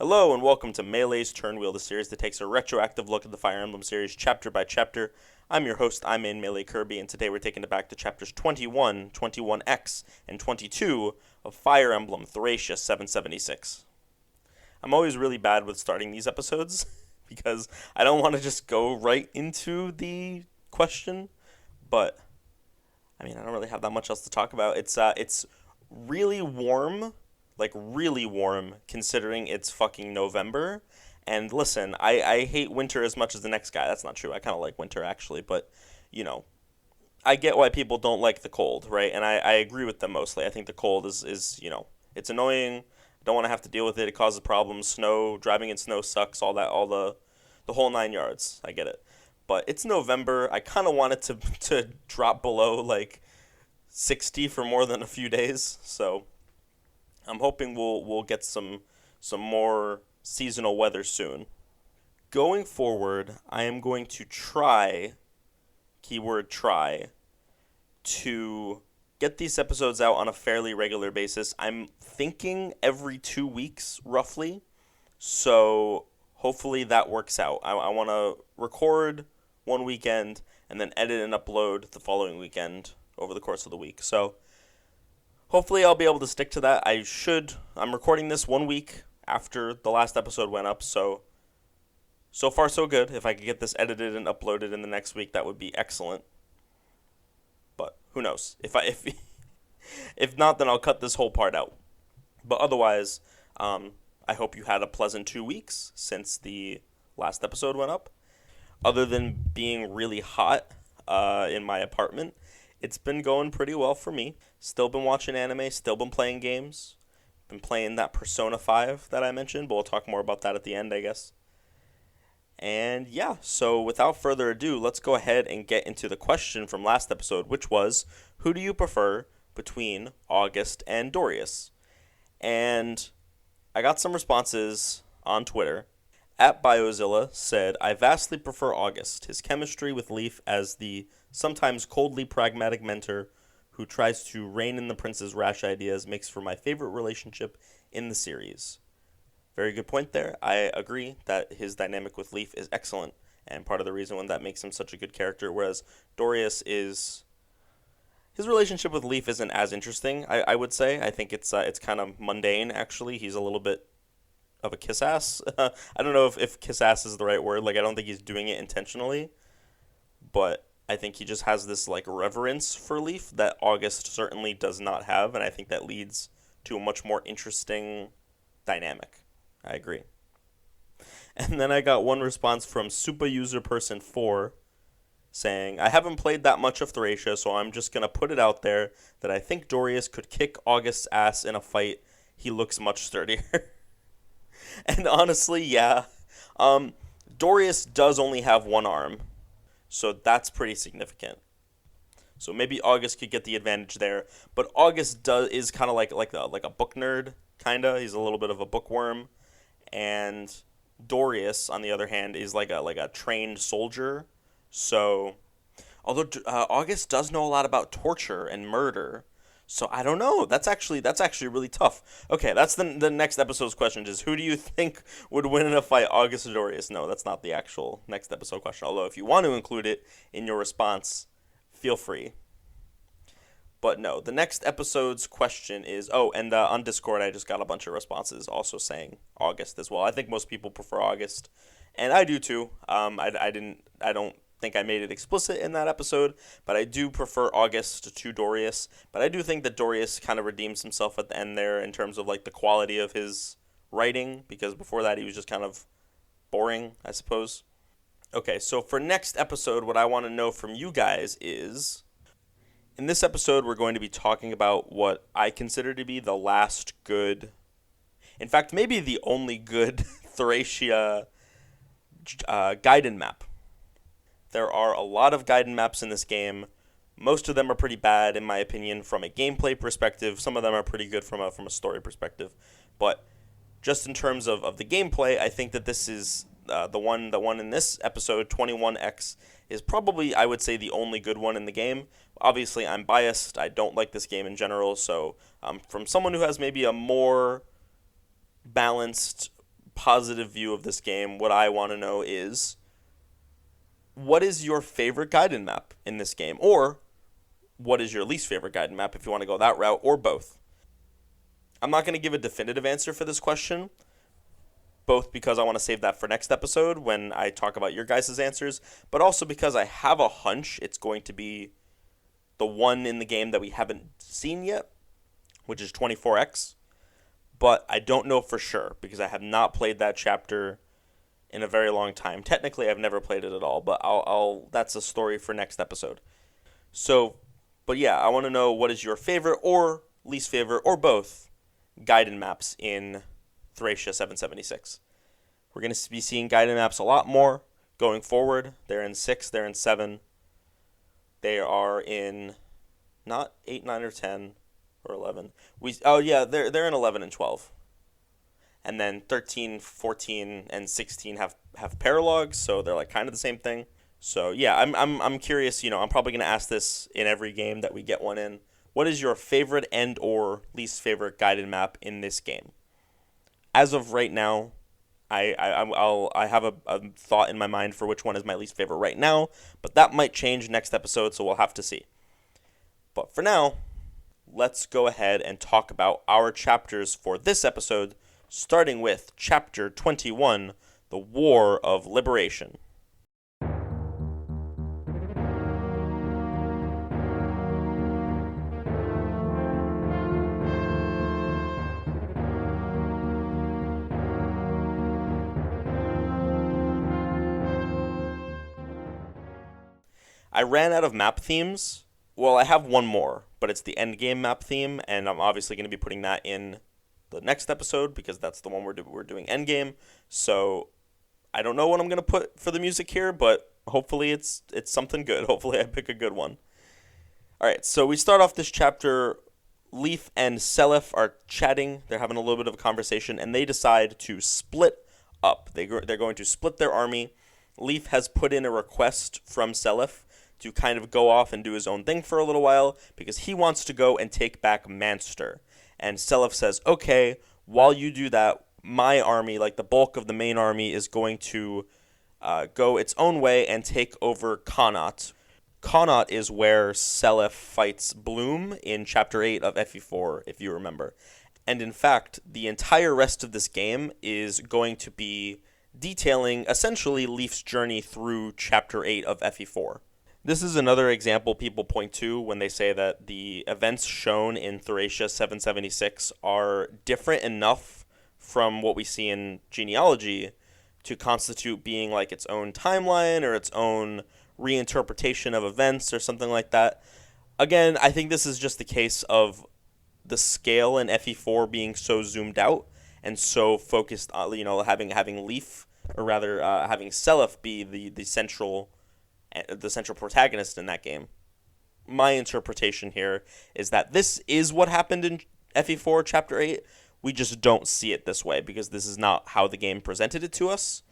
Hello and welcome to Melee's Turnwheel, the series that takes a retroactive look at the Fire Emblem series chapter by chapter. I'm your host, I'm in Melee Kirby, and today we're taking it back to chapters 21, 21X, and 22 of Fire Emblem Thracia 776. I'm always really bad with starting these episodes because I don't want to just go right into the question, but I don't really have that much else to talk about. It's really warm. Like, really warm, considering it's fucking November. And listen, I hate winter as much as the next guy. That's not true. I kind of like winter, actually. But, I get why people don't like the cold, right? And I agree with them mostly. I think the cold is it's annoying. I don't want to have to deal with it. It causes problems. Snow, driving in snow sucks, all that, all the whole 9 yards. I get it. But it's November. I kind of want it to drop below, 60 for more than a few days. So I'm hoping we'll get some more seasonal weather soon. Going forward, I am going to try, keyword try, to get these episodes out on a fairly regular basis. I'm thinking every 2 weeks, roughly. So hopefully that works out. I want to record one weekend and then edit and upload the following weekend over the course of the week. So hopefully I'll be able to stick to that. I'm recording this 1 week after the last episode went up, so far so good. If I could get this edited and uploaded in the next week, that would be excellent. But who knows? If not, then I'll cut this whole part out. But otherwise, I hope you had a pleasant 2 weeks since the last episode went up. Other than being really hot in my apartment, it's been going pretty well for me. Still been watching anime, still been playing games. Been playing that Persona 5 that I mentioned, but we'll talk more about that at the end, I guess. And yeah, so without further ado, let's go ahead and get into the question from last episode, which was, who do you prefer between August and Dorius? And I got some responses on Twitter. @Biozilla said, I vastly prefer August. His chemistry with Leif as the sometimes coldly pragmatic mentor who tries to rein in the prince's rash ideas makes for my favorite relationship in the series. Very good point there. I agree that his dynamic with Leif is excellent, and part of the reason that makes him such a good character, whereas Dorius is... His relationship with Leif isn't as interesting, I would say. I think it's kind of mundane, actually. He's a little bit of a kiss-ass. I don't know if kiss-ass is the right word. I don't think he's doing it intentionally, but I think he just has this, reverence for Leif that August certainly does not have, and I think that leads to a much more interesting dynamic. I agree. And then I got one response from Super User Person 4 saying, I haven't played that much of Thracia, so I'm just going to put it out there that I think Dorius could kick August's ass in a fight. He looks much sturdier. And honestly, yeah. Dorius does only have one arm, so that's pretty significant. So maybe August could get the advantage there, but August is kind of like a book nerd, kind of. He's a little bit of a bookworm, and Dorius, on the other hand, is like a trained soldier. So, although August does know a lot about torture and murder, so I don't know. That's actually really tough. Okay, that's the next episode's question is, who do you think would win in a fight, August or Dorius? No, that's not the actual next episode question. Although if you want to include it in your response, feel free. But no, the next episode's question is, and on Discord I just got a bunch of responses also saying August as well. I think most people prefer August, and I do too. I don't think I made it explicit in that episode, but I do prefer August to Dorius. But I do think that Dorius kind of redeems himself at the end there in terms of the quality of his writing, because before that he was just kind of boring, I suppose. Okay, so for next episode, what I want to know from you guys is, in this episode we're going to be talking about what I consider to be the last good, in fact maybe the only good Thracia Gaiden map. There are a lot of Gaiden maps in this game. Most of them are pretty bad, in my opinion, from a gameplay perspective. Some of them are pretty good from a story perspective. But just in terms of the gameplay, I think that this is the one in this episode, 21X, is probably, I would say, the only good one in the game. Obviously, I'm biased. I don't like this game in general. So from someone who has maybe a more balanced positive view of this game, what I want to know is, what is your favorite guided map in this game? Or what is your least favorite guided map if you want to go that route, or both? I'm not going to give a definitive answer for this question, both because I want to save that for next episode when I talk about your guys' answers, but also because I have a hunch it's going to be the one in the game that we haven't seen yet, which is 24X. But I don't know for sure because I have not played that chapter in a very long time. Technically, I've never played it at all, but I'll that's a story for next episode. So, but yeah, I want to know what is your favorite or least favorite or both guided maps in Thracia 776. We're going to be seeing guided maps a lot more going forward. They're in 6, they're in 7. They are in not 8, 9, or 10 or 11. They're in 11 and 12. And then 13, 14, and 16 have paralogs, so they're like kind of the same thing. So yeah, I'm curious, I'm probably going to ask this in every game that we get one in. What is your favorite and or least favorite guided map in this game? As of right now, I have a thought in my mind for which one is my least favorite right now, but that might change next episode, so we'll have to see. But for now, let's go ahead and talk about our chapters for this episode, starting with Chapter 21, The War of Liberation. I ran out of map themes. Well, I have one more, but it's the endgame map theme, and I'm obviously going to be putting that in the next episode because that's the one we're doing endgame. So I don't know what I'm going to put for the music here, but hopefully it's something good. Hopefully I pick a good one. All right, so we start off this chapter. Leif and Leif are chatting. They're having a little bit of a conversation, and they decide to split up. They're going to split their army. Leif has put in a request from Leif to kind of go off and do his own thing for a little while because he wants to go and take back Manster. And Leif says, okay, while you do that, my army, like the bulk of the main army, is going to go its own way and take over Connaught. Connaught is where Leif fights Bloom in Chapter 8 of FE4, if you remember. And in fact, the entire rest of this game is going to be detailing essentially Leif's journey through Chapter 8 of FE4. This is another example people point to when they say that the events shown in Thracia 776 are different enough from what we see in Genealogy to constitute being like its own timeline or its own reinterpretation of events or something like that. Again, I think this is just the case of the scale in FE4 being so zoomed out and so focused on, having Leif, or rather having Leif be the central protagonist in that game. My interpretation here is that this is what happened in FE4 Chapter 8. We just don't see it this way because this is not how the game presented it to us.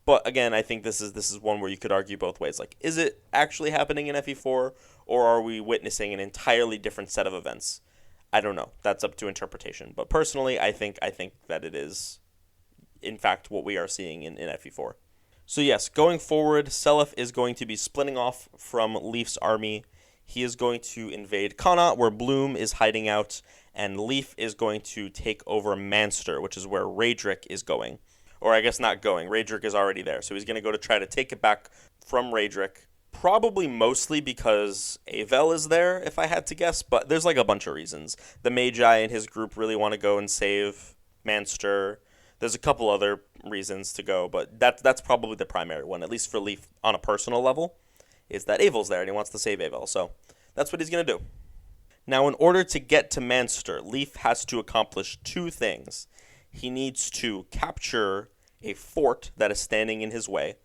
But again, I think this is one where you could argue both ways. Like, is it actually happening in FE4, or are we witnessing an entirely different set of events? I don't know. That's up to interpretation. But personally, I think that it is, in fact, what we are seeing in FE4. So yes, going forward, Leif is going to be splitting off from Leif's army. He is going to invade Connaught, where Bloom is hiding out, and Leif is going to take over Manster, which is where Raedric is going. Or I guess not going. Raedric is already there, so he's going to go to try to take it back from Raedric. Probably mostly because Avel is there, if I had to guess, but there's like a bunch of reasons. The Magi and his group really want to go and save Manster. There's a couple other reasons to go, but that's probably the primary one, at least for Leif on a personal level, is that Avel's there and he wants to save Avel. So that's what he's going to do. Now, in order to get to Manster, Leif has to accomplish two things. He needs to capture a fort that is standing in his way,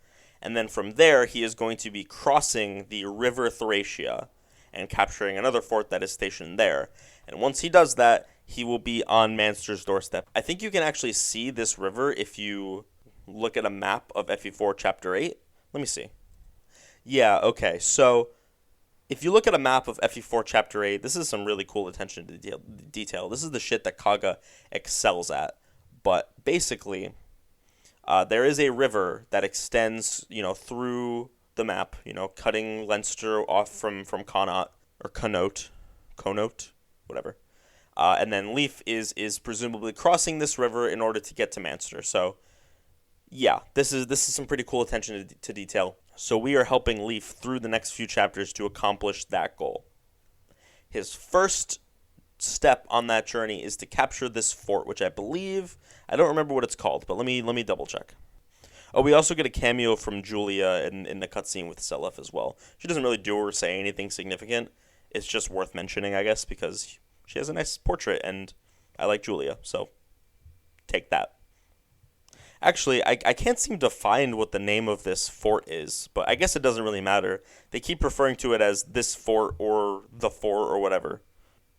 and then from there he is going to be crossing the River Thracia and capturing another fort that is stationed there. And once he does that, he will be on Manster's doorstep. I think you can actually see this river if you look at a map of FE4 Chapter 8. Let me see. Yeah, okay. So if you look at a map of FE4 Chapter 8, this is some really cool attention to detail. This is the shit that Kaga excels at. But basically, there is a river that extends, through the map, cutting Leinster off from Connaught or Connaught, whatever. And then Leif is presumably crossing this river in order to get to Manchester. So yeah, this is some pretty cool attention to detail. So we are helping Leif through the next few chapters to accomplish that goal. His first step on that journey is to capture this fort, which I don't remember what it's called, but let me double check. Oh, we also get a cameo from Julia in the cutscene with Leif as well. She doesn't really do or say anything significant. It's just worth mentioning, I guess, because she has a nice portrait, and I like Julia, so take that. Actually, I can't seem to find what the name of this fort is, but I guess it doesn't really matter. They keep referring to it as this fort or the fort or whatever.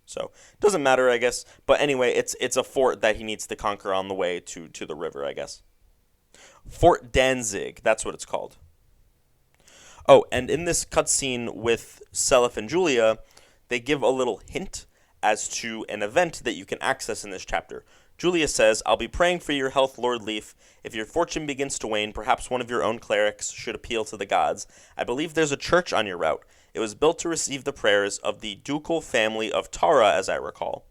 So, it doesn't matter, I guess. But anyway, it's a fort that he needs to conquer on the way to the river, I guess. Fort Danzig, that's what it's called. Oh, and in this cutscene with Leif and Julia, they give a little hint as to an event that you can access in this chapter. Julia says, "I'll be praying for your health, Lord Leif. If your fortune begins to wane, perhaps one of your own clerics should appeal to the gods. I believe there's a church on your route. It was built to receive the prayers of the ducal family of Tara, as I recall."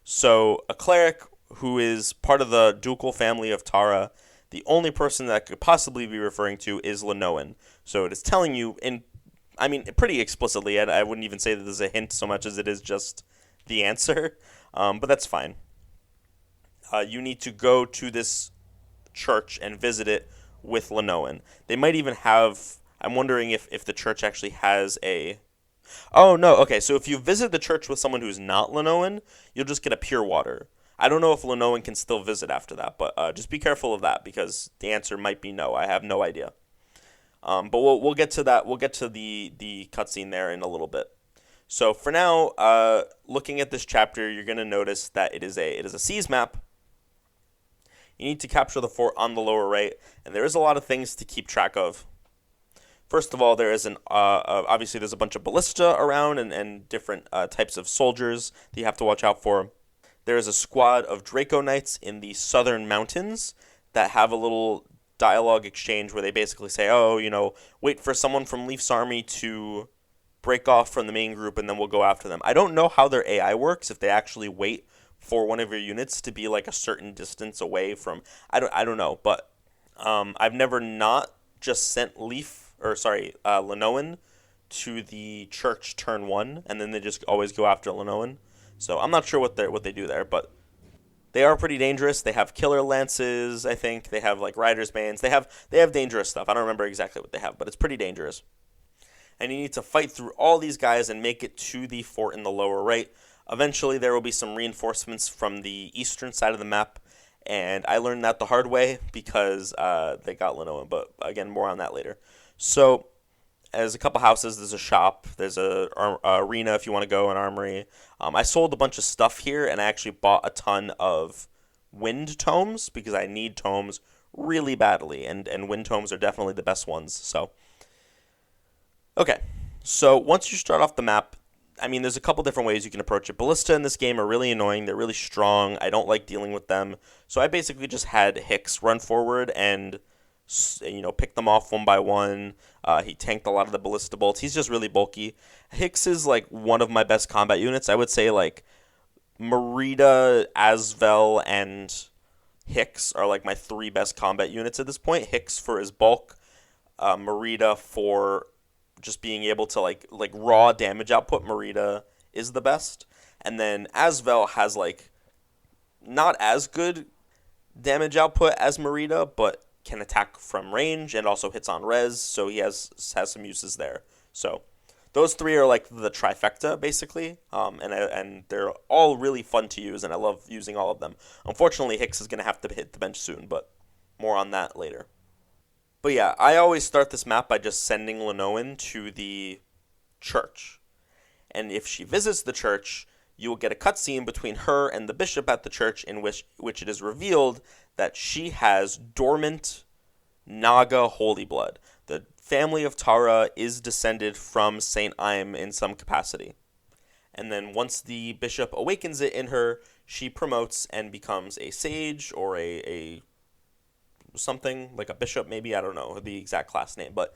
So, a cleric who is part of the ducal family of Tara, the only person that could possibly be referring to is Lenoan. So it is telling you pretty explicitly, and I wouldn't even say that there's a hint so much as it is just the answer, but that's fine. You need to go to this church and visit it with Lenoan. They might even have, I'm wondering if the church actually has a... Oh, no, okay, so if you visit the church with someone who's not Lenoan, you'll just get a pure water. I don't know if Lenoan can still visit after that, but just be careful of that, because the answer might be no. I have no idea. But we'll get to that. We'll get to the cutscene there in a little bit. So for now, looking at this chapter, you're going to notice that it is a seas map. You need to capture the fort on the lower right, and there is a lot of things to keep track of. First of all, there is obviously there's a bunch of ballista around and different types of soldiers that you have to watch out for. There is a squad of Draco Knights in the southern mountains that have a little dialogue exchange where they basically say, wait for someone from Leif's army to break off from the main group and then we'll go after them. I don't know how their AI works, if they actually wait for one of your units to be like a certain distance away from... I don't know, but I've never not just sent Lenoan to the church turn 1, and then they just always go after Lenoan. So I'm not sure what they do there, but they are pretty dangerous. They have killer lances, I think. They have like rider's banes. They have dangerous stuff. I don't remember exactly what they have, but it's pretty dangerous. And you need to fight through all these guys and make it to the fort in the lower right. Eventually, there will be some reinforcements from the eastern side of the map, and I learned that the hard way because they got Lenoan, but again, more on that later. So, there's a couple houses, there's a shop, there's a arena if you want to go, an armory. I sold a bunch of stuff here, and I actually bought a ton of wind tomes because I need tomes really badly, and wind tomes are definitely the best ones. So, okay, so once you start off the map, there's a couple different ways you can approach it. Ballista in this game are really annoying. They're really strong. I don't like dealing with them. So I basically just had Hicks run forward and, pick them off one by one. He tanked a lot of the ballista bolts. He's just really bulky. Hicks is, one of my best combat units. I would say, Merida, Asvel, and Hicks are, my 3 best combat units at this point. Hicks for his bulk. Merida for... just being able to raw damage output. Merida is the best, and then Asvel has not as good damage output as Merida, but can attack from range and also hits on res, so he has some uses there. So those 3 are the trifecta basically, and they're all really fun to use, and I love using all of them. Unfortunately, Hicks is going to have to hit the bench soon, but more on that later. But yeah, I always start this map by just sending Lenoan to the church. And if she visits the church, you will get a cutscene between her and the bishop at the church in which it is revealed that she has dormant Naga holy blood. The family of Tara is descended from Saint Im in some capacity. And then once the bishop awakens it in her, she promotes and becomes a sage or a something, like a bishop maybe, I don't know the exact class name, but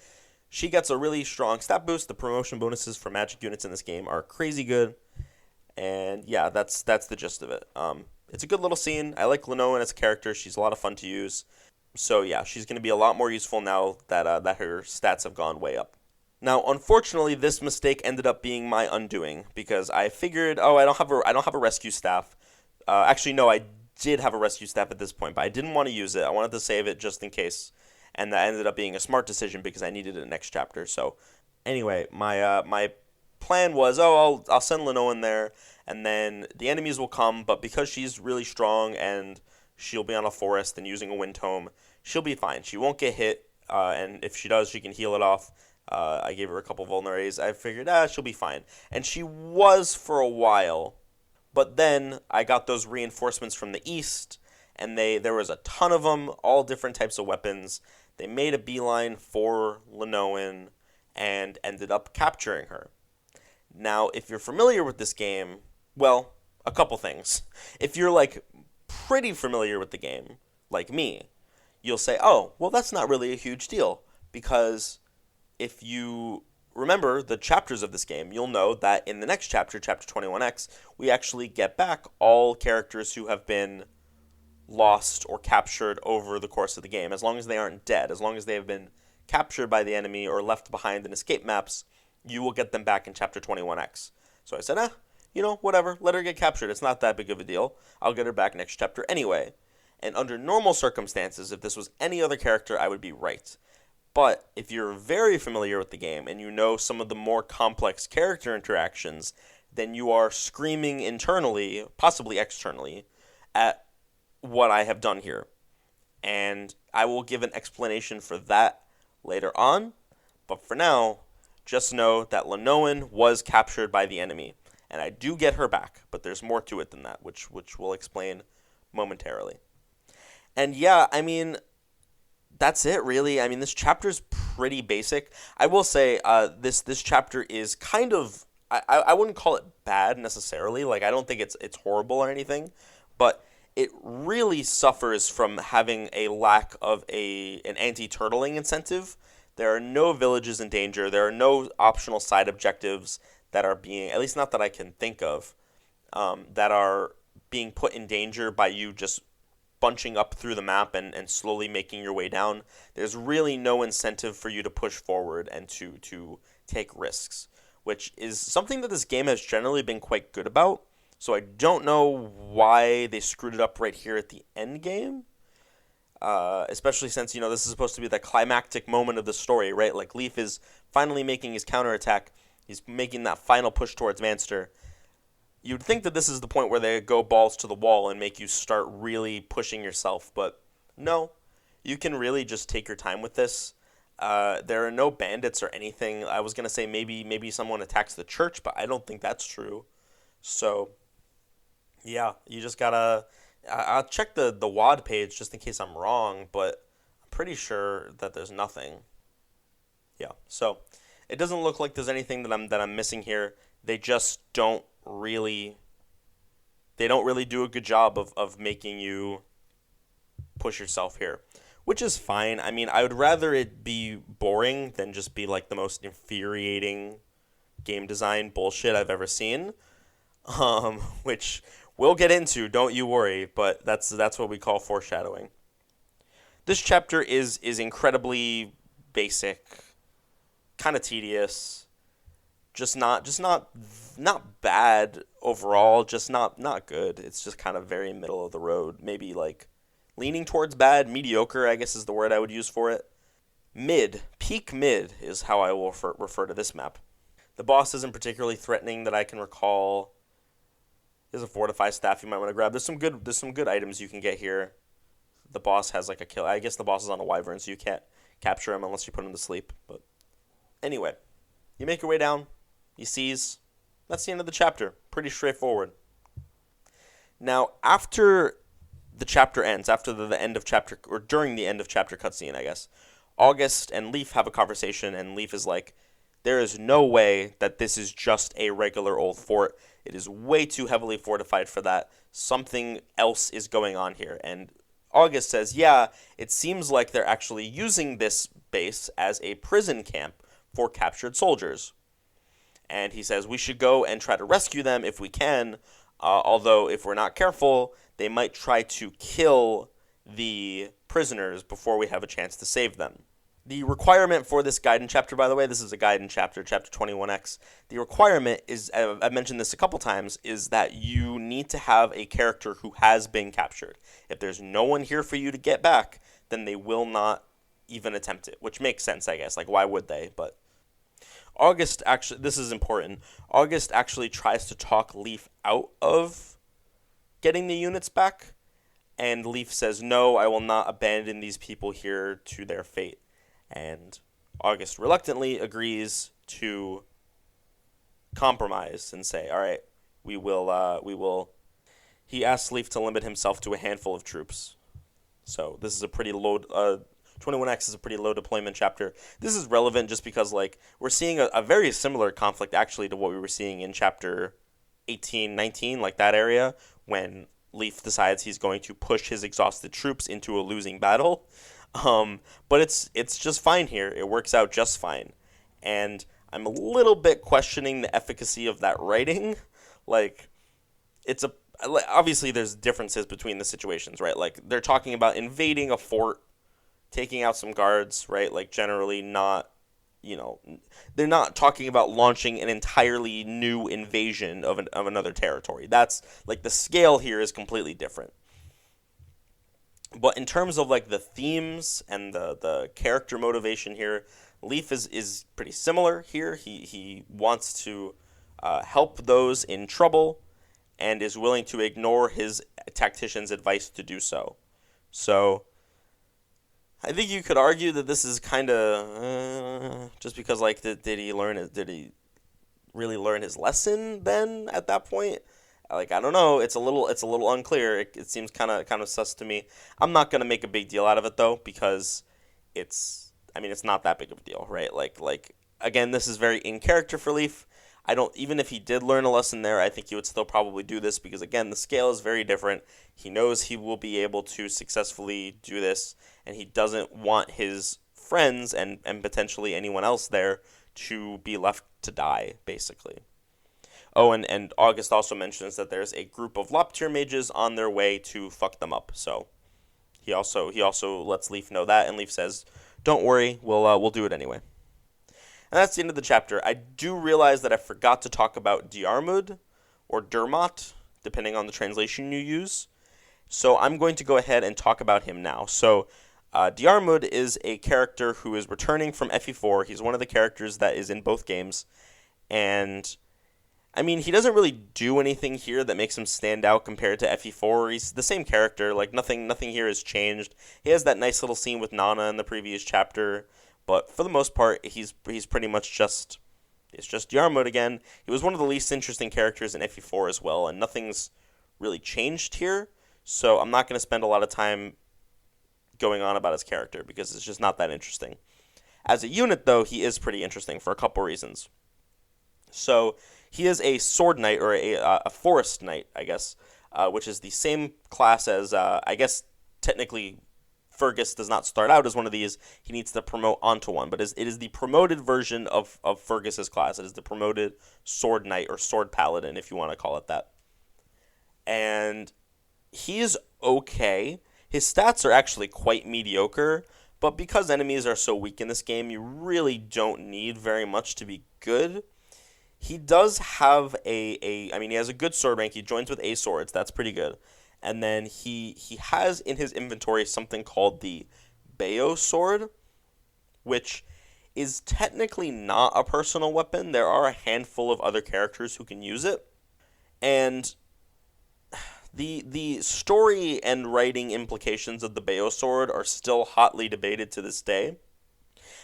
she gets a really strong stat boost. The promotion bonuses for magic units in this game are crazy good, and yeah, that's the gist of it. It's a good little scene. I like Lenoan as a character. She's a lot of fun to use. So yeah, she's going to be a lot more useful now that that her stats have gone way up. Now, unfortunately, this mistake ended up being my undoing because I figured, oh, I don't have a rescue staff. Actually, no, I did have a rescue staff at this point, but I didn't want to use it. I wanted to save it just in case, and that ended up being a smart decision because I needed it next chapter. So, anyway, my plan was, oh, I'll send Leno in there, and then the enemies will come. But because she's really strong and she'll be on a forest and using a wind tome, she'll be fine. She won't get hit, and if she does, she can heal it off. I gave her a couple vulneraries. I figured, she'll be fine. And she was for a while. But then I got those reinforcements from the east, and there was a ton of them, all different types of weapons. They made a beeline for Lenoan and ended up capturing her. Now, if you're familiar with this game, well, a couple things. If you're, like, pretty familiar with the game, like me, you'll say, oh, well, that's not really a huge deal, because if you remember the chapters of this game, you'll know that in the next chapter, chapter 21X, we actually get back all characters who have been lost or captured over the course of the game, as long as they aren't dead, as long as they have been captured by the enemy or left behind in escape maps, you will get them back in chapter 21X. So I said, whatever, let her get captured. It's not that big of a deal. I'll get her back next chapter anyway. And under normal circumstances, if this was any other character, I would be right. But if you're very familiar with the game and you know some of the more complex character interactions, then you are screaming internally, possibly externally, at what I have done here. And I will give an explanation for that later on. But for now, just know that Lenoan was captured by the enemy. And I do get her back, but there's more to it than that, which we'll explain momentarily. And yeah, I mean, that's it, really. I mean, this chapter is pretty basic. I will say this chapter is kind of, I wouldn't call it bad necessarily. Like, I don't think it's horrible or anything, but it really suffers from having a lack of an anti-turtling incentive. There are no villages in danger. There are no optional side objectives that are being, at least not that I can think of, that are being put in danger by you just bunching up through the map and slowly making your way down. There's really no incentive for you to push forward and to take risks, which is something that this game has generally been quite good about. So I don't know why they screwed it up right here at the end game, especially since, this is supposed to be the climactic moment of the story, right? Like, Leif is finally making his counterattack. He's making that final push towards Manster. You'd think that this is the point where they go balls to the wall and make you start really pushing yourself, but no. You can really just take your time with this. There are no bandits or anything. I was going to say maybe someone attacks the church, but I don't think that's true. So, yeah, you just gotta... I'll check the WAD page just in case I'm wrong, but I'm pretty sure that there's nothing. Yeah, so it doesn't look like there's anything that I'm missing here. They just don't really do a good job of making you push yourself here, which is fine. I mean, I would rather it be boring than just be like the most infuriating game design bullshit I've ever seen, which we'll get into, don't you worry, but that's what we call foreshadowing. This chapter is incredibly basic, kind of tedious, just not bad overall, just not good. It's just kind of very middle of the road. Maybe like leaning towards bad, mediocre, I guess is the word I would use for it. Peak mid is how I will refer to this map. The boss isn't particularly threatening that I can recall. There's a fortify staff you might want to grab. There's some good items you can get here. The boss has like a kill. I guess the boss is on a wyvern, so you can't capture him unless you put him to sleep. But anyway, you make your way down. You seize. That's the end of the chapter. Pretty straightforward. Now, after the chapter ends, after the end of chapter, or during the end of chapter cutscene, I guess, August and Leif have a conversation, and Leif is like, there is no way that this is just a regular old fort. It is way too heavily fortified for that. Something else is going on here. And August says, yeah, it seems like they're actually using this base as a prison camp for captured soldiers. And he says we should go and try to rescue them if we can, although if we're not careful, they might try to kill the prisoners before we have a chance to save them. The requirement for this Gaiden chapter, by the way, this is a Gaiden chapter, chapter 21X. The requirement is, I've mentioned this a couple times, is that you need to have a character who has been captured. If there's no one here for you to get back, then they will not even attempt it, which makes sense, I guess. Like, why would they? But August actually, this is important. August actually tries to talk Leif out of getting the units back, and Leif says, no, I will not abandon these people here to their fate. And August reluctantly agrees to compromise and say, all right, we will. He asks Leif to limit himself to a handful of troops. So this is a pretty low, 21X is a pretty low deployment chapter. This is relevant just because, like, we're seeing a very similar conflict actually to what we were seeing in chapter 18, 19, like that area, when Leif decides he's going to push his exhausted troops into a losing battle. But it's just fine here. It works out just fine. And I'm a little bit questioning the efficacy of that writing. Like, obviously there's differences between the situations, right? Like, they're talking about invading a fort, taking out some guards, right? Like, generally not, they're not talking about launching an entirely new invasion of another territory. That's, like, the scale here is completely different. But in terms of, like, the themes and the character motivation here, Leif is pretty similar here. He wants to help those in trouble and is willing to ignore his tactician's advice to do so. So I think you could argue that this is kind of just because, like, did he really learn his lesson then at that point? Like, I don't know. It's a little unclear. It seems kind of sus to me. I'm not gonna make a big deal out of it though, because it's not that big of a deal, right? Like again, this is very in character for Leif. Even if he did learn a lesson there, I think he would still probably do this because, again, the scale is very different. He knows he will be able to successfully do this, and he doesn't want his friends and potentially anyone else there to be left to die, basically. Oh, and August also mentions that there's a group of Loptier mages on their way to fuck them up. So he also lets Leif know that, and Leif says, "Don't worry, we'll do it anyway." And that's the end of the chapter. I do realize that I forgot to talk about Diarmid, or Dermot, depending on the translation you use. So I'm going to go ahead and talk about him now. So Diarmid is a character who is returning from FE4. He's one of the characters that is in both games, and he doesn't really do anything here that makes him stand out compared to FE4. He's the same character. Like, nothing here has changed. He has that nice little scene with Nana in the previous chapter, but for the most part, he's pretty much just Diarmid again. He was one of the least interesting characters in FE4 as well, and nothing's really changed here. So I'm not going to spend a lot of time going on about his character because it's just not that interesting. As a unit, though, he is pretty interesting for a couple reasons. So he is a sword knight, or a forest knight, I guess, which is the same class as, I guess, technically Fergus does not start out as one of these. He needs to promote onto one, but it is the promoted version of Fergus's class. It is the promoted sword knight, or sword paladin, if you want to call it that. And he is okay. His stats are actually quite mediocre, but because enemies are so weak in this game, you really don't need very much to be good. He does have he has a good sword rank. He joins with A swords. That's pretty good. And then he has in his inventory something called the Bayo sword, which is technically not a personal weapon. There are a handful of other characters who can use it. And the story and writing implications of the Bayo sword are still hotly debated to this day.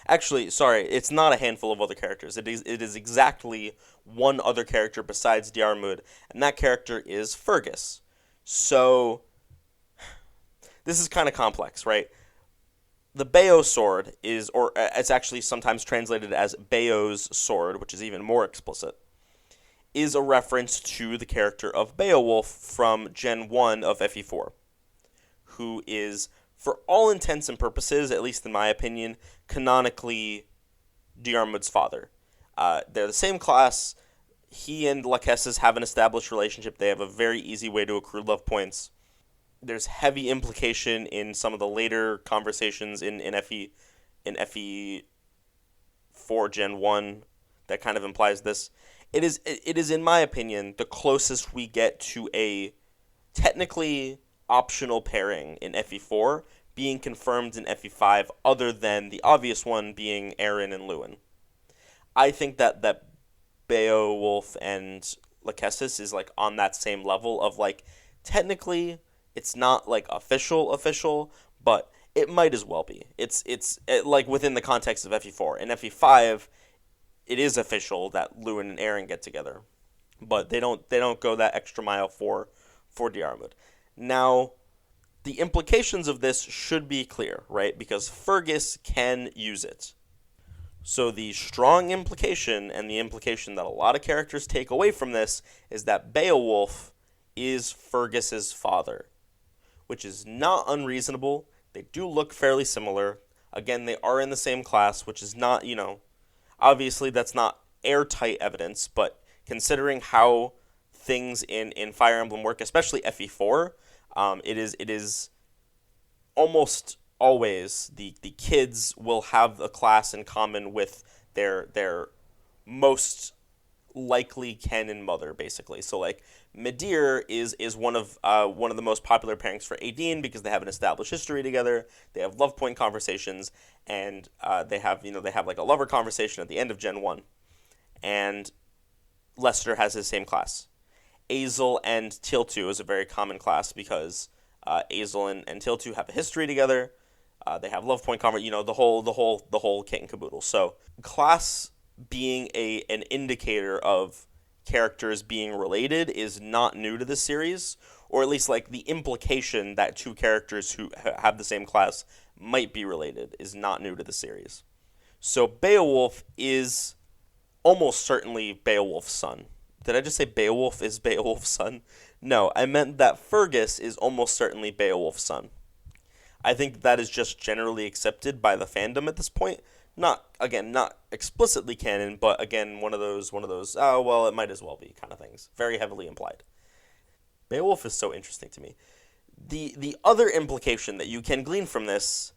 Actually, sorry, it's not a handful of other characters. It is exactly one other character besides Diarmid, and that character is Fergus. So this is kind of complex, right? The Bayo sword is, or it's actually sometimes translated as Bayo's sword, which is even more explicit, is a reference to the character of Beowulf from Gen 1 of FE4, who is, for all intents and purposes, at least in my opinion, canonically Diarmuid's father. They're the same class. He and Lachesis have an established relationship. They have a very easy way to accrue love points. There's heavy implication in some of the later conversations in FE 4 Gen 1 that kind of implies this. It is, in my opinion, the closest we get to a technically optional pairing in FE4 being confirmed in FE5, other than the obvious one being Eren and Lewin. I think that Beowulf and Lachesis is like on that same level of like, technically it's not like official, but it might as well be. It's like within the context of FE4. In FE5, it is official that Lewin and Eren get together, but they don't go that extra mile for Diarmuid. Now, the implications of this should be clear, right? Because Fergus can use it. So the strong implication, and the implication that a lot of characters take away from this, is that Beowulf is Fergus's father, which is not unreasonable. They do look fairly similar. Again, they are in the same class, which is not, obviously that's not airtight evidence, but considering how things in Fire Emblem work, especially FE4, it is almost always the kids will have a class in common with their most likely kin and mother, basically. So like Midir is one of the most popular pairings for Adine because they have an established history together. They have love point conversations, and they have like a lover conversation at the end of Gen 1. And Lester has his same class. Azel and Tiltu is a very common class because Azel and Tiltu have a history together. They have love point conversation, the whole kit and caboodle. So class being an indicator of characters being related is not new to this series, or at least like the implication that two characters who have the same class might be related is not new to the series. So Beowulf is almost certainly Beowulf's son. Did I just say Beowulf is Beowulf's son? No, I meant that Fergus is almost certainly Beowulf's son. I think that is just generally accepted by the fandom at this point. Not explicitly canon, but again, one of those, oh, well, it might as well be kind of things. Very heavily implied. Beowulf is so interesting to me. The other implication that you can glean from this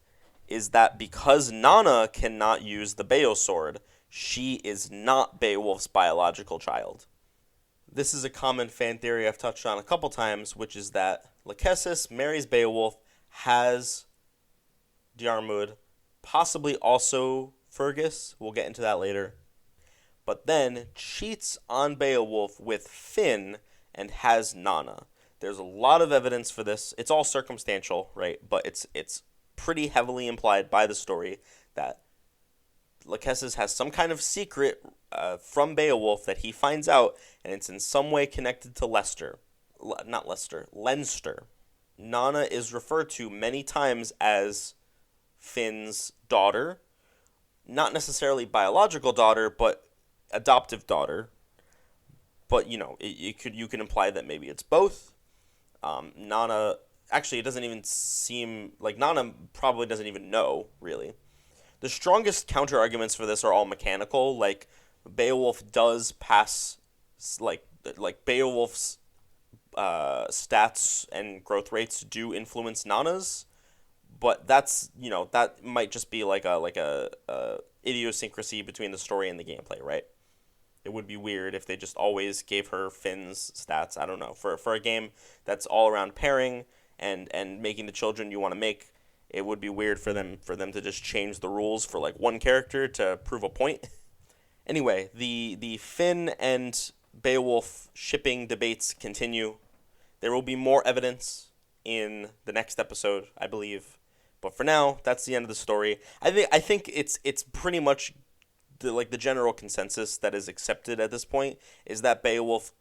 is that because Nana cannot use the Beo sword, she is not Beowulf's biological child. This is a common fan theory I've touched on a couple times, which is that Lachesis marries Beowulf, has Diarmuid, possibly also Fergus, we'll get into that later, but then cheats on Beowulf with Finn and has Nana. There's a lot of evidence for this. It's all circumstantial, right? But it's pretty heavily implied by the story that Lachesis has some kind of secret from Beowulf that he finds out, and it's in some way connected to Leinster. Nana is referred to many times as Finn's daughter, not necessarily biological daughter, but adoptive daughter. But you can imply that maybe it's both. Nana, actually, it doesn't even seem like Nana probably doesn't even know really. The strongest counter arguments for this are all mechanical. Like Beowulf does pass, like Beowulf's stats and growth rates do influence Nana's, but that's that might just be like a idiosyncrasy between the story and the gameplay, right? It would be weird if they just always gave her Finn's stats. I don't know. For a game that's all around pairing and making the children you want to make, it would be weird for them to just change the rules for like one character to prove a point. Anyway, the Finn and Beowulf shipping debates continue. There will be more evidence in the next episode, I believe. But for now, that's the end of the story. I think it's pretty much the general consensus that is accepted at this point is that Beowulf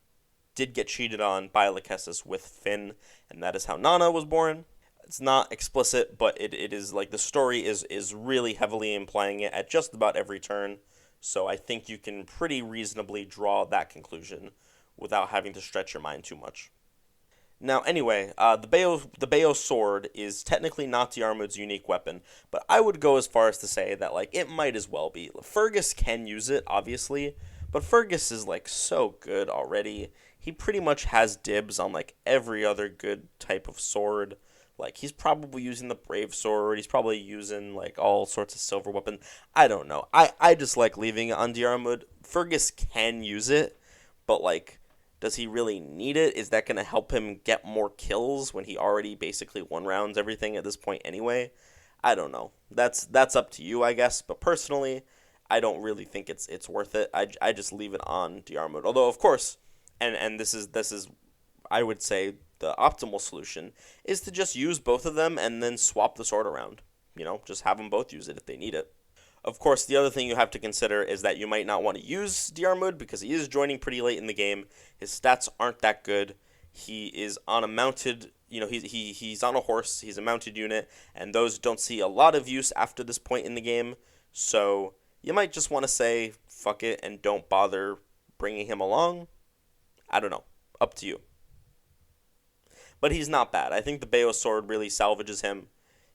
did get cheated on by Lachesis with Finn, and that is how Nana was born. It's not explicit, but it is like the story is really heavily implying it at just about every turn. So I think you can pretty reasonably draw that conclusion without having to stretch your mind too much. Now, anyway, the Bayo sword is technically not Diarmuid's unique weapon, but I would go as far as to say that like it might as well be. Fergus can use it, obviously, but Fergus is like so good already. He pretty much has dibs on like every other good type of sword. Like he's probably using the brave sword. He's probably using like all sorts of silver weapon. I don't know. I just like leaving it on Diarmuid. Fergus can use it, but like does he really need it? Is that going to help him get more kills when he already basically one rounds everything at this point anyway? I don't know. That's up to you, I guess. But personally, I don't really think it's worth it. I just leave it on Diarmuid. Although of course, and this is I would say the optimal solution is to just use both of them and then swap the sword around. Just have them both use it if they need it. Of course, the other thing you have to consider is that you might not want to use Diarmuid because he is joining pretty late in the game. His stats aren't that good. He is on a mounted, he's on a horse. He's a mounted unit, and those don't see a lot of use after this point in the game. So you might just want to say fuck it and don't bother bringing him along. I don't know. Up to you. But he's not bad. I think the Bayo sword really salvages him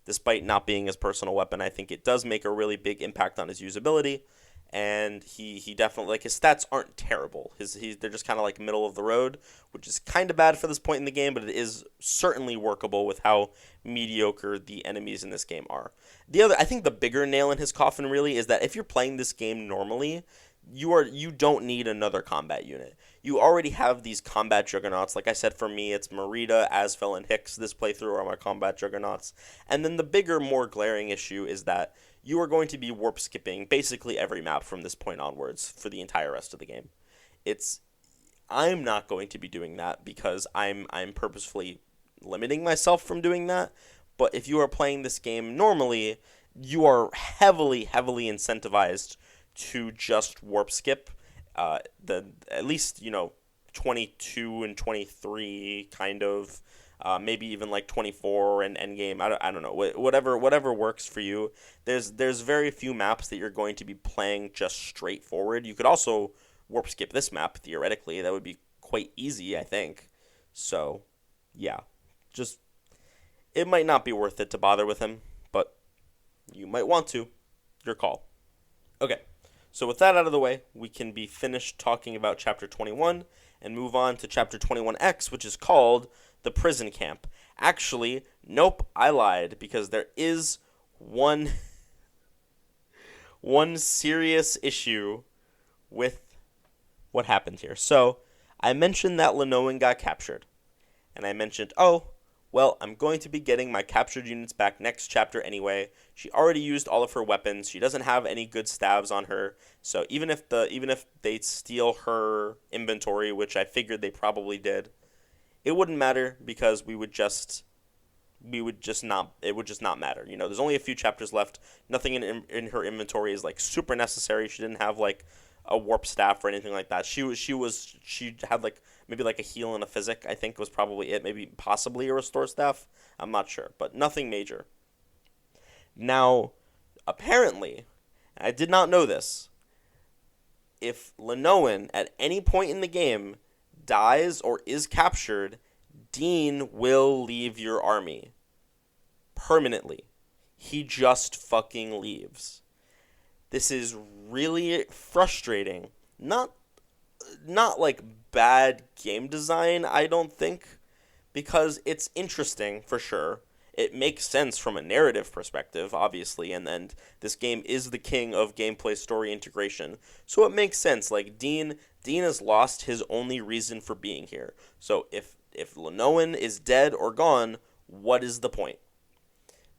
despite not being his personal weapon. I think it does make a really big impact on his usability, and he definitely like his stats aren't terrible. They're just kind of like middle of the road, which is kind of bad for this point in the game, but it is certainly workable with how mediocre the enemies in this game are. I think the bigger nail in his coffin really is that if you're playing this game normally, you don't need another combat unit. You already have these combat juggernauts. Like I said, for me, it's Merida, Asvel, and Hicks. This playthrough are my combat juggernauts. And then the bigger, more glaring issue is that you are going to be warp skipping basically every map from this point onwards for the entire rest of the game. I'm not going to be doing that because I'm purposefully limiting myself from doing that. But if you are playing this game normally, you are heavily, heavily incentivized to just warp skip the at least 22 and 23 kind of maybe even like 24 and endgame. I don't know, whatever works for you. There's very few maps that you're going to be playing just straightforward. You could also warp skip this map theoretically. That would be quite easy, I think. So yeah, just it might not be worth it to bother with him, but you might want to. Your call. Okay. So with that out of the way, we can be finished talking about Chapter 21 and move on to Chapter 21X, which is called The Prison Camp. Actually, nope, I lied, because there is one serious issue with what happened here. So, I mentioned that Lenoan got captured, and I mentioned, well, I'm going to be getting my captured units back next chapter anyway. She already used all of her weapons. She doesn't have any good stabs on her. So even if they steal her inventory, which I figured they probably did, it wouldn't matter because it would just not matter. There's only a few chapters left. Nothing in her inventory is like super necessary. She didn't have like a warp staff or anything like that. She had like maybe like a heal and a physic, I think was probably it. Maybe possibly a restore staff. I'm not sure, but nothing major. Now, apparently, I did not know this, if Lenoan at any point in the game dies or is captured, Dean will leave your army. Permanently. He just fucking leaves. This is really frustrating. Not like bad game design, I don't think, because it's interesting for sure. It makes sense from a narrative perspective, obviously, and this game is the king of gameplay story integration, so it makes sense. Like Dean has lost his only reason for being here. So if Lenoan is dead or gone, what is the point?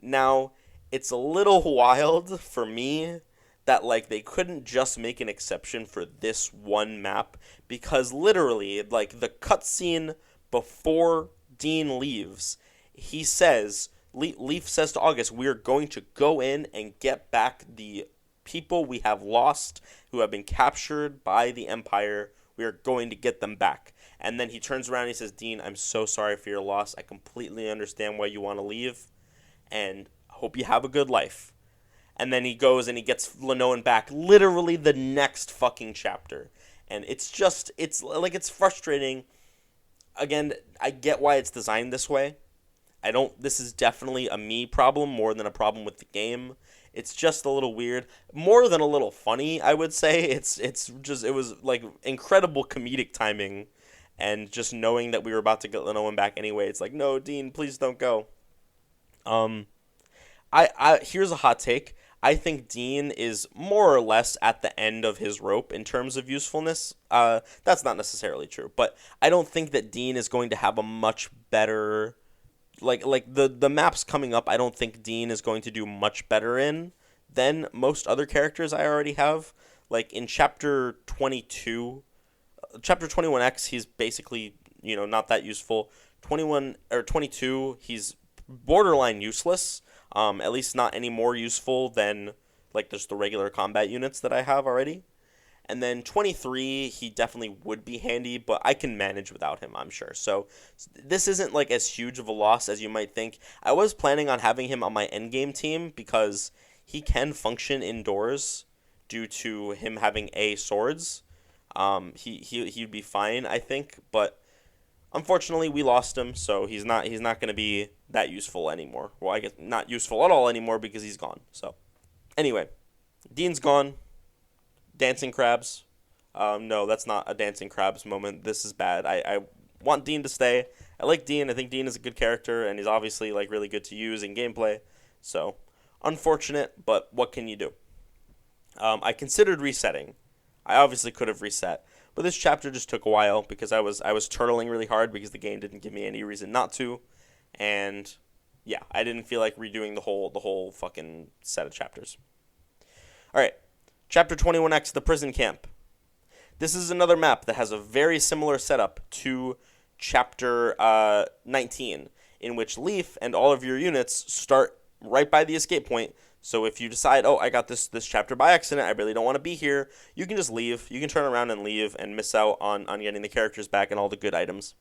Now, it's a little wild for me that like they couldn't just make an exception for this one map, because literally like the cutscene before Dean leaves, he says, Leif says to August, we're going to go in and get back the people we have lost who have been captured by the Empire. We are going to get them back. And then he turns around and he says, Dean, I'm so sorry for your loss. I completely understand why you want to leave, and hope you have a good life. And then he goes and he gets Lenoan back literally the next fucking chapter. And it's frustrating again, I get why it's designed this way. I don't. This is definitely a me problem more than a problem with the game. It's just a little weird, more than a little funny. I would say it was like incredible comedic timing, and just knowing that we were about to get Lenoan back anyway. It's like, no, Dean, please don't go. Um, I here's a hot take. I think Dean is more or less at the end of his rope in terms of usefulness. That's not necessarily true, but I don't think that Dean is going to have a much better the maps coming up. I don't think Dean is going to do much better in than most other characters I already have. Like in chapter 21X, he's basically, not that useful. 21 or 22, he's borderline useless. At least not any more useful than like just the regular combat units that I have already. And then 23, he definitely would be handy, but I can manage without him, I'm sure. So this isn't like as huge of a loss as you might think. I was planning on having him on my endgame team because he can function indoors due to him having A swords. He'd be fine, I think, but unfortunately we lost him, so he's not going to be that useful anymore. Well, I guess not useful at all anymore because he's gone. So anyway, Dean's gone. Dancing crabs. No, that's not a dancing crabs moment. This is bad. I want Dean to stay. I like Dean. I think Dean is a good character, and he's obviously like really good to use in gameplay. So, unfortunate, but what can you do? I considered resetting. I obviously could have reset, but this chapter just took a while because I was turtling really hard because the game didn't give me any reason not to, and yeah, I didn't feel like redoing the whole fucking set of chapters. All right. Chapter 21X, the prison camp. This is another map that has a very similar setup to Chapter 19, in which Leif and all of your units start right by the escape point. So if you decide, oh, I got this chapter by accident, I really don't want to be here, you can just leave. You can turn around and leave and miss out on getting the characters back and all the good items.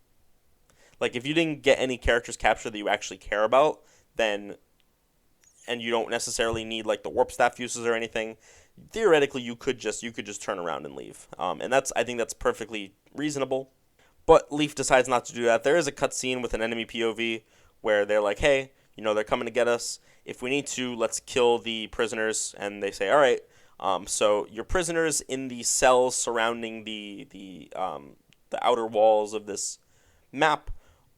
Like, if you didn't get any characters captured that you actually care about, then, and you don't necessarily need, like, the warp staff uses or anything, theoretically you could just turn around and leave, and I think that's perfectly reasonable. But Leif decides not to do that. There is a cutscene with an enemy POV where they're like, hey, they're coming to get us. If we need to, let's kill the prisoners. And they say, all right. So your prisoners in the cells surrounding the outer walls of this map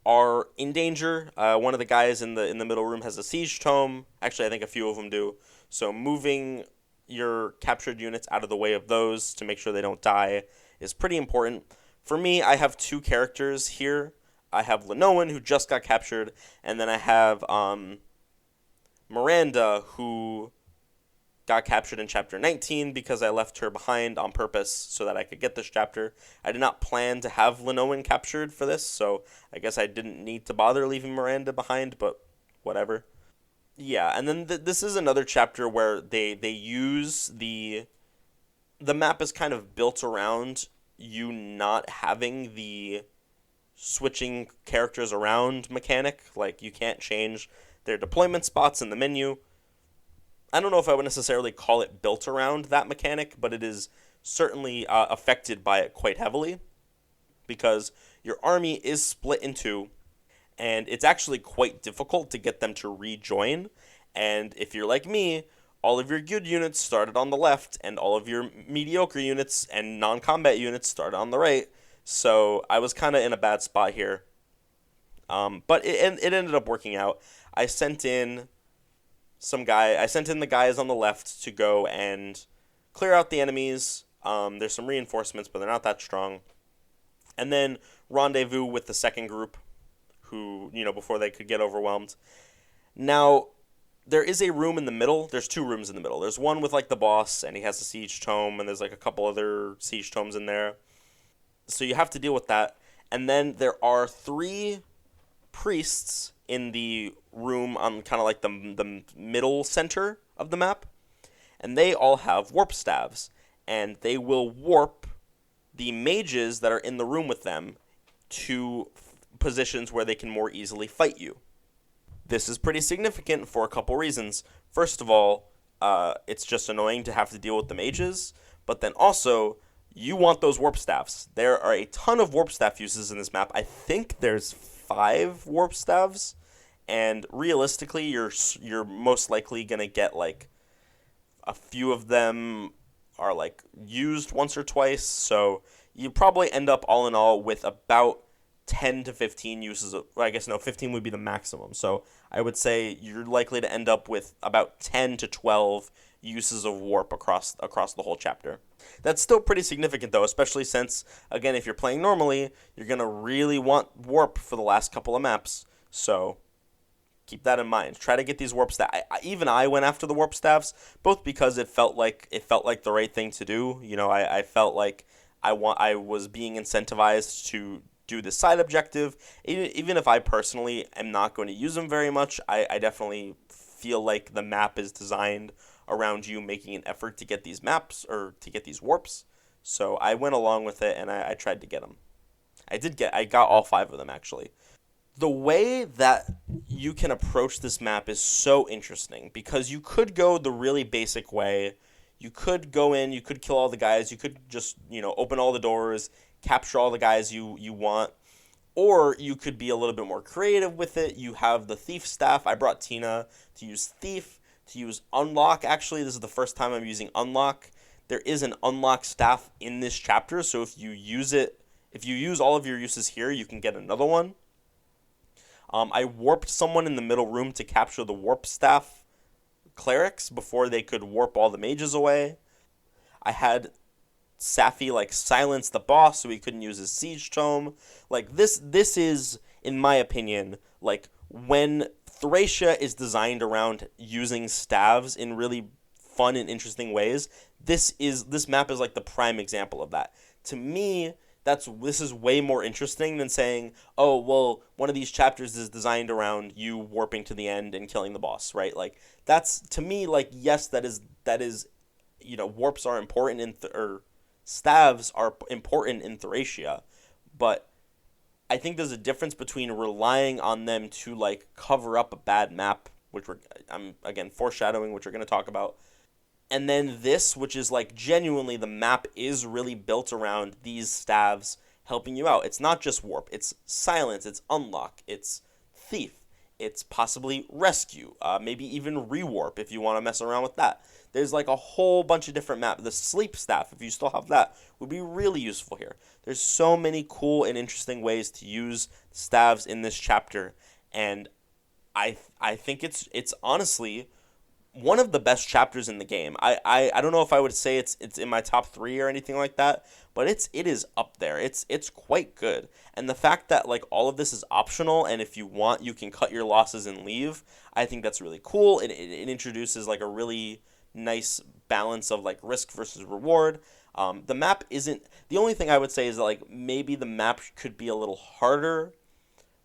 are in danger. One of the guys in the middle room has a siege tome. Actually, I think a few of them do. So moving your captured units out of the way of those to make sure they don't die is pretty important. For me, I have two characters here. I have Lenoan, who just got captured, and then I have Miranda, who got captured in Chapter 19 because I left her behind on purpose so that I could get this chapter. I did not plan to have Lenoan captured for this, so I guess I didn't need to bother leaving Miranda behind, but whatever. Yeah, and then this is another chapter where they use the map is kind of built around you not having the switching characters around mechanic. Like, you can't change their deployment spots in the menu. I don't know if I would necessarily call it built around that mechanic, but it is certainly affected by it quite heavily because your army is split in two, and it's actually quite difficult to get them to rejoin. And if you're like me, all of your good units started on the left, and all of your mediocre units and non-combat units started on the right. So I was kind of in a bad spot here. But it ended up working out. I sent in the guys on the left to go and clear out the enemies. There's some reinforcements, but they're not that strong. And then rendezvous with the second group, who, before they could get overwhelmed. Now, there is a room in the middle. There's two rooms in the middle. There's one with, like, the boss, and he has a siege tome, and there's, like, a couple other siege tomes in there. So you have to deal with that. And then there are three priests in the room on kind of, like, the middle center of the map. And they all have warp staves. And they will warp the mages that are in the room with them to positions where they can more easily fight you. This is pretty significant for a couple reasons. First of all, it's just annoying to have to deal with the mages, but then also you want those warp staffs. There are a ton of warp staff uses in this map. I think there's 5 warp staffs, and realistically, you're most likely gonna get like a few of them are like used once or twice. So you probably end up all in all with about 10 to 15 uses of, well, I guess no, 15 would be the maximum. So I would say you're likely to end up with about 10 to 12 uses of warp across the whole chapter. That's still pretty significant though, especially since, again, if you're playing normally, you're going to really want warp for the last couple of maps. So keep that in mind. Try to get these warp staffs. Even I went after the warp staffs, both because it felt like the right thing to do. You know, I felt like I was being incentivized to do the side objective. Even if I personally am not going to use them very much, I definitely feel like the map is designed around you making an effort to get these maps or to get these warps. So I went along with it and I tried to get them. I got all 5 of them actually. The way that you can approach this map is so interesting because you could go the really basic way. You could go in, you could kill all the guys, you could just, open all the doors, capture all the guys you want. Or you could be a little bit more creative with it. You have the Thief staff. I brought Tina to use Thief, to use Unlock. Actually, this is the first time I'm using Unlock. There is an Unlock staff in this chapter, so if you use all of your uses here, you can get another one. I warped someone in the middle room to capture the Warp staff clerics before they could warp all the mages away. I had Safi silence the boss so he couldn't use his siege tome. This is, in my opinion, when Thracia is designed around using staves in really fun and interesting ways, this map is the prime example of that. To me, this is way more interesting than saying, oh, well, one of these chapters is designed around you warping to the end and killing the boss, right? That's, to me, yes, that is, warps are important or staves are important in Thracia, but I think there's a difference between relying on them to cover up a bad map, which I'm again foreshadowing, which we're going to talk about, and then this, which is genuinely the map is really built around these staves helping you out. It's not just warp, it's silence, it's unlock, it's thief, it's possibly rescue, maybe even rewarp if you want to mess around with that. There's a whole bunch of different maps. The sleep staff, if you still have that, would be really useful here. There's so many cool and interesting ways to use staves in this chapter, and I think it's honestly one of the best chapters in the game. I don't know if I would say it's in my top 3 or anything like that, but it is up there. It's quite good. And the fact that all of this is optional, and if you want you can cut your losses and leave, I think that's really cool. It introduces a really nice balance of risk versus reward. The map isn't, the only thing I would say is that maybe the map could be a little harder,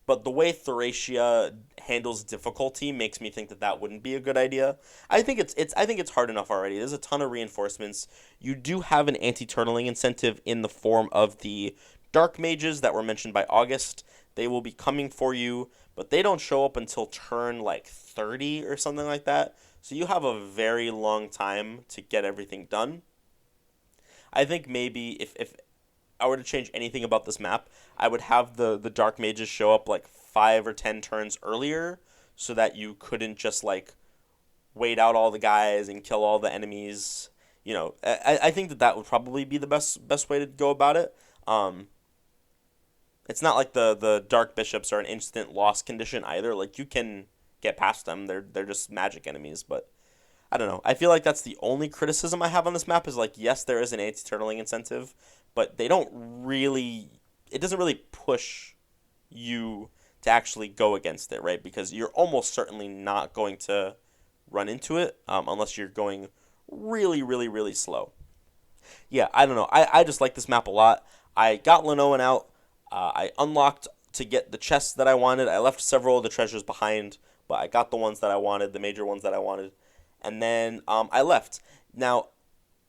but the way Thracia handles difficulty makes me think that wouldn't be a good idea. I think it's hard enough already. There's a ton of reinforcements. You do have an anti-turtling incentive in the form of the dark mages that were mentioned by August. They will be coming for you, but they don't show up until turn 30 or something like that. So you have a very long time to get everything done. I think maybe if I were to change anything about this map, I would have the dark mages show up 5 or 10 turns earlier so that you couldn't just wait out all the guys and kill all the enemies. I think that would probably be the best way to go about it. It's not like the dark bishops are an instant loss condition either. You can get past them. They're just magic enemies, but I don't know. I feel like that's the only criticism I have on this map is yes, there is an anti-turtling incentive, but it doesn't really push you to actually go against it, right? Because you're almost certainly not going to run into it unless you're going really, really, really slow. Yeah, I don't know. I just like this map a lot. I got Lenoan out. I unlocked to get the chests that I wanted. I left several of the treasures behind, but I got the ones that I wanted, the major ones that I wanted. And then I left. Now,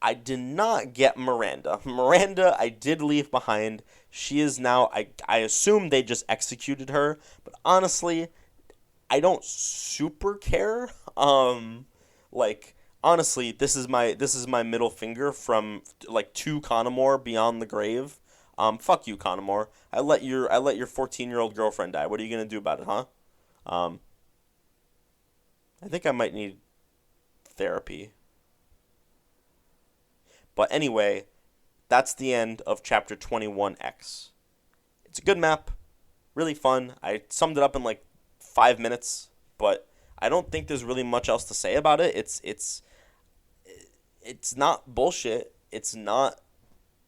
I did not get Miranda. Miranda, I did leave behind. She is now, I assume they just executed her. But honestly, I don't super care. honestly, this is my middle finger from like to Connemore beyond the grave. Fuck you, Connemore. I let your 14-year-old girlfriend die. What are you gonna do about it, huh? Um, I think I might need therapy. But anyway, that's the end of chapter 21X. It's a good map, really fun. I summed it up in like 5 minutes, but I don't think there's really much else to say about it. It's not bullshit. It's not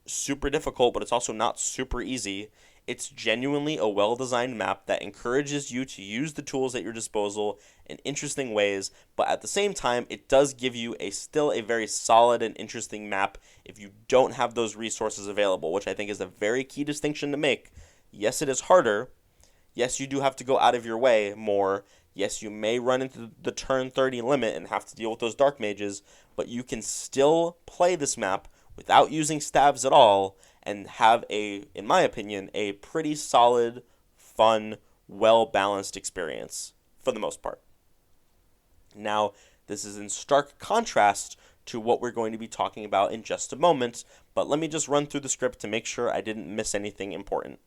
super difficult, but it's also not super easy. It's genuinely a well designed map that encourages you to use the tools at your disposal in interesting ways, but at the same time, it does give you still a very solid and interesting map if you don't have those resources available, which I think is a very key distinction to make. Yes, it is harder. Yes, you do have to go out of your way more. Yes, you may run into the turn 30 limit and have to deal with those dark mages, but you can still play this map without using stabs at all and have in my opinion, a pretty solid, fun, well balanced experience for the most part. Now, this is in stark contrast to what we're going to be talking about in just a moment, but let me just run through the script to make sure I didn't miss anything important.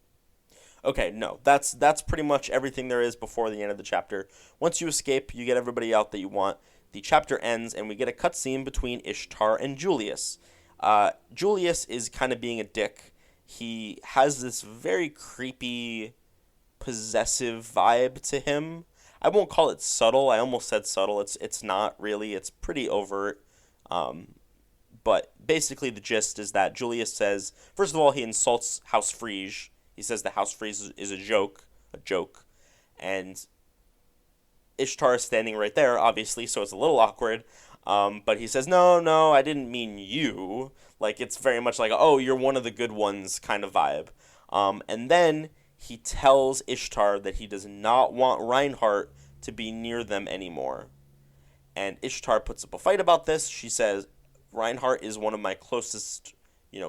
Okay, no, that's pretty much everything there is before the end of the chapter. Once you escape, you get everybody out that you want. The chapter ends, and we get a cutscene between Ishtar and Julius. Julius is kind of being a dick. He has this very creepy, possessive vibe to him. I won't call it subtle. I almost said subtle. It's not really. It's pretty overt. Um, but basically, the gist is that Julius says, first of all, he insults House Frege. He says the House Frege is a joke, and Ishtar is standing right there, obviously, so it's a little awkward. But he says, no, no, I didn't mean you. Like, it's very much like, oh, you're one of the good ones kind of vibe. And then he tells Ishtar that he does not want Reinhardt to be near them anymore. And Ishtar puts up a fight about this. She says, Reinhardt is one of my closest,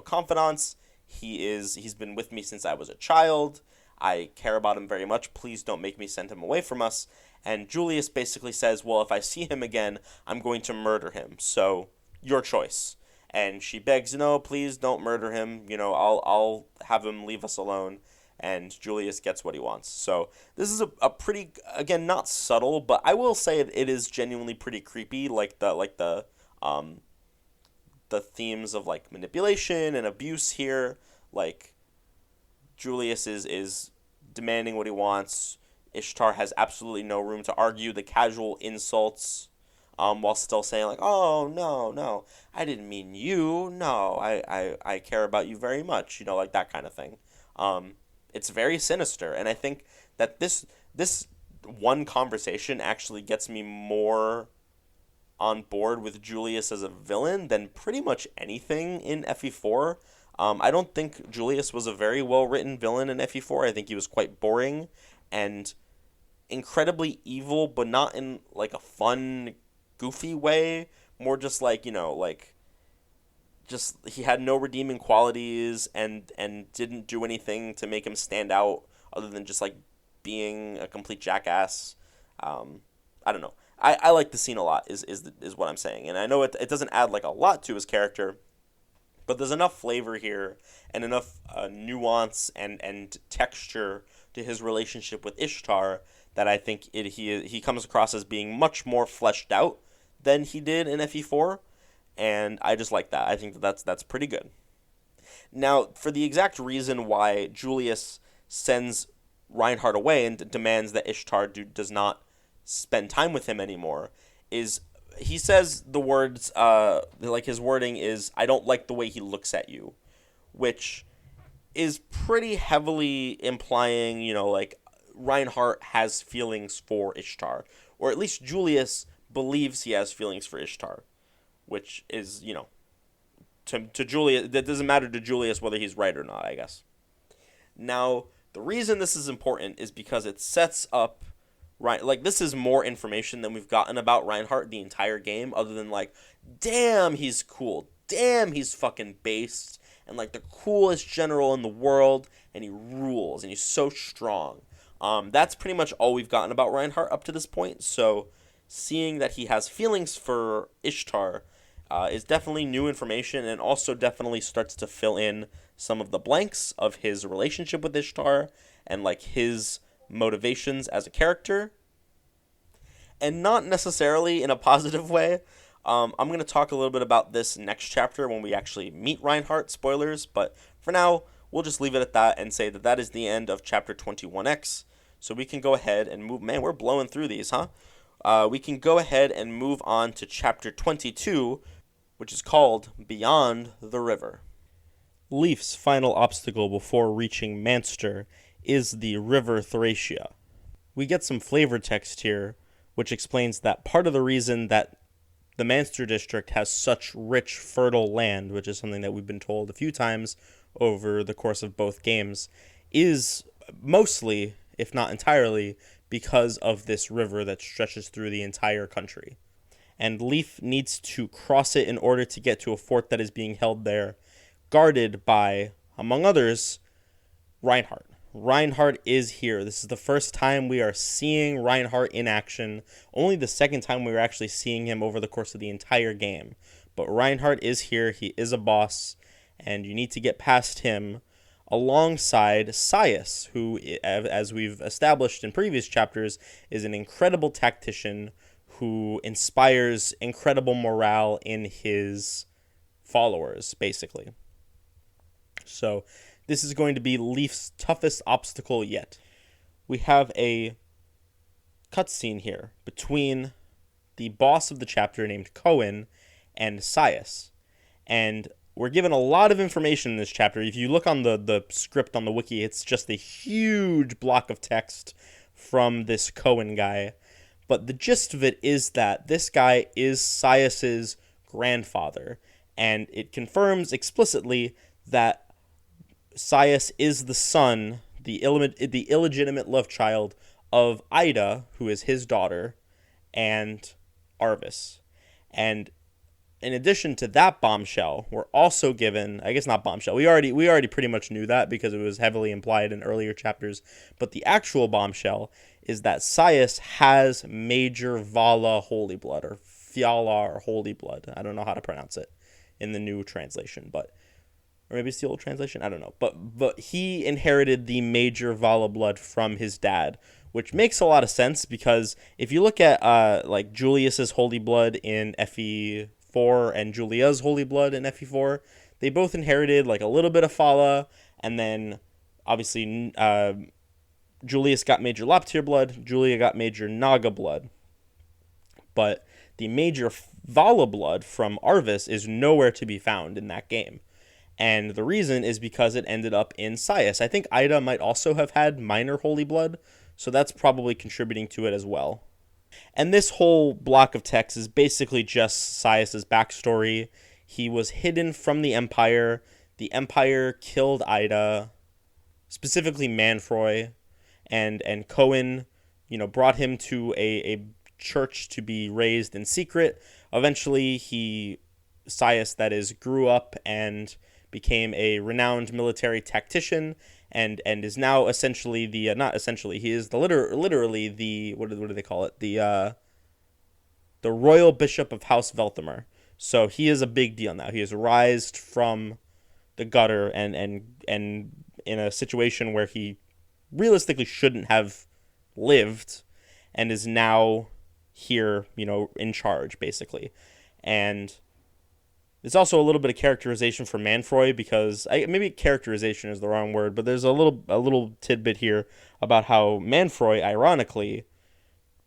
confidants. He's been with me since I was a child. I care about him very much. Please don't make me send him away from us. And Julius basically says, well, if I see him again, I'm going to murder him. So, your choice. And she begs, no, please don't murder him. I'll have him leave us alone. And Julius gets what he wants. So, this is a pretty, again, not subtle, but I will say it is genuinely pretty creepy, the themes of like manipulation and abuse here. Like, Julius is demanding what he wants. Ishtar has absolutely no room to argue the casual insults, while still saying like, oh, no, no, I didn't mean you. No, I care about you very much. Like that kind of thing. It's very sinister, and I think that this one conversation actually gets me more on board with Julius as a villain than pretty much anything in FE4. I don't think Julius was a very well written villain in FE4. I think he was quite boring and incredibly evil, but not in like a fun, goofy way. More just like, just he had no redeeming qualities and didn't do anything to make him stand out other than just like being a complete jackass. I don't know. I like the scene a lot is what I'm saying. And I know it doesn't add like a lot to his character, but there's enough flavor here and enough nuance and texture to his relationship with Ishtar that I think he comes across as being much more fleshed out than he did in FE4, and I just like that. I think that's pretty good. Now, for the exact reason why Julius sends Reinhardt away and demands that Ishtar does not spend time with him anymore, is he says the words, like his wording is, I don't like the way he looks at you, which is pretty heavily implying, like Reinhardt has feelings for Ishtar, or at least Julius believes he has feelings for Ishtar, which is, to Julius, that doesn't matter to Julius whether he's right or not, I guess. Now, the reason this is important is because it sets up like this is more information than we've gotten about Reinhardt the entire game, other than like, damn, he's cool, damn, he's fucking based, and like the coolest general in the world, and he rules, and he's so strong. That's pretty much all we've gotten about Reinhardt up to this point. So seeing that he has feelings for Ishtar is definitely new information, and also definitely starts to fill in some of the blanks of his relationship with Ishtar and like his motivations as a character, and not necessarily in a positive way. I'm going to talk a little bit about this next chapter when we actually meet Reinhardt, spoilers, but for now, we'll just leave it at that and say that that is the end of chapter 21X. So we can go ahead and move. Man, we're blowing through these, huh? We can go ahead and move on to chapter 22, which is called Beyond the River. Leif's final obstacle before reaching Manster is the River Thracia. We get some flavor text here, which explains that part of the reason that the Manster district has such rich, fertile land, which is something that we've been told a few times over the course of both games, is mostly, if not entirely, because of this river that stretches through the entire country. And Leif needs to cross it in order to get to a fort that is being held there, guarded by, among others, Reinhardt. Reinhardt is here. This is the first time we are seeing Reinhardt in action. Only the second time we were actually seeing him over the course of the entire game. But Reinhardt is here. He is a boss, and you need to get past him alongside Sias, who, as we've established in previous chapters, is an incredible tactician who inspires incredible morale in his followers, basically. So this is going to be Leif's toughest obstacle yet. We have a cutscene here between the boss of the chapter named Cohen and Sias. And we're given a lot of information in this chapter. If you look on the script on the wiki, it's just a huge block of text from this Cohen guy. But the gist of it is that this guy is Sias's grandfather. And it confirms explicitly that Sias is the son, the illegitimate love child of Ida, who is his daughter, and Arvis. And in addition to that bombshell, we're also given, I guess not bombshell, we already pretty much knew that because it was heavily implied in earlier chapters, but the actual bombshell is that Sias has Major Vala Holy Blood, or Fiala or Holy Blood. I don't know how to pronounce it in the new translation, but or maybe it's the old translation, I don't know. But he inherited the Major Vala blood from his dad, which makes a lot of sense because if you look at like Julius's holy blood in FE4 and Julia's holy blood in FE4, they both inherited like a little bit of Fala, and then obviously Julius got Major Laptir blood, Julia got Major Naga blood. But the Major Vala blood from Arvis is nowhere to be found in that game. And the reason is because it ended up in Sias. I think Ida might also have had minor holy blood, so that's probably contributing to it as well. And this whole block of text is basically just Sias's backstory. He was hidden from the Empire. The Empire killed Ida, specifically Manfroy, and Cohen, brought him to a church to be raised in secret. Eventually, Sias, that is, grew up and became a renowned military tactician, and is now essentially he is literally the what do they call it, the royal bishop of House Velthamer. So he is a big deal now. He has rised from the gutter and in a situation where he realistically shouldn't have lived, and is now here, in charge basically. And there's also a little bit of characterization for Manfroy, because maybe characterization is the wrong word, but there's a little tidbit here about how Manfroy, ironically,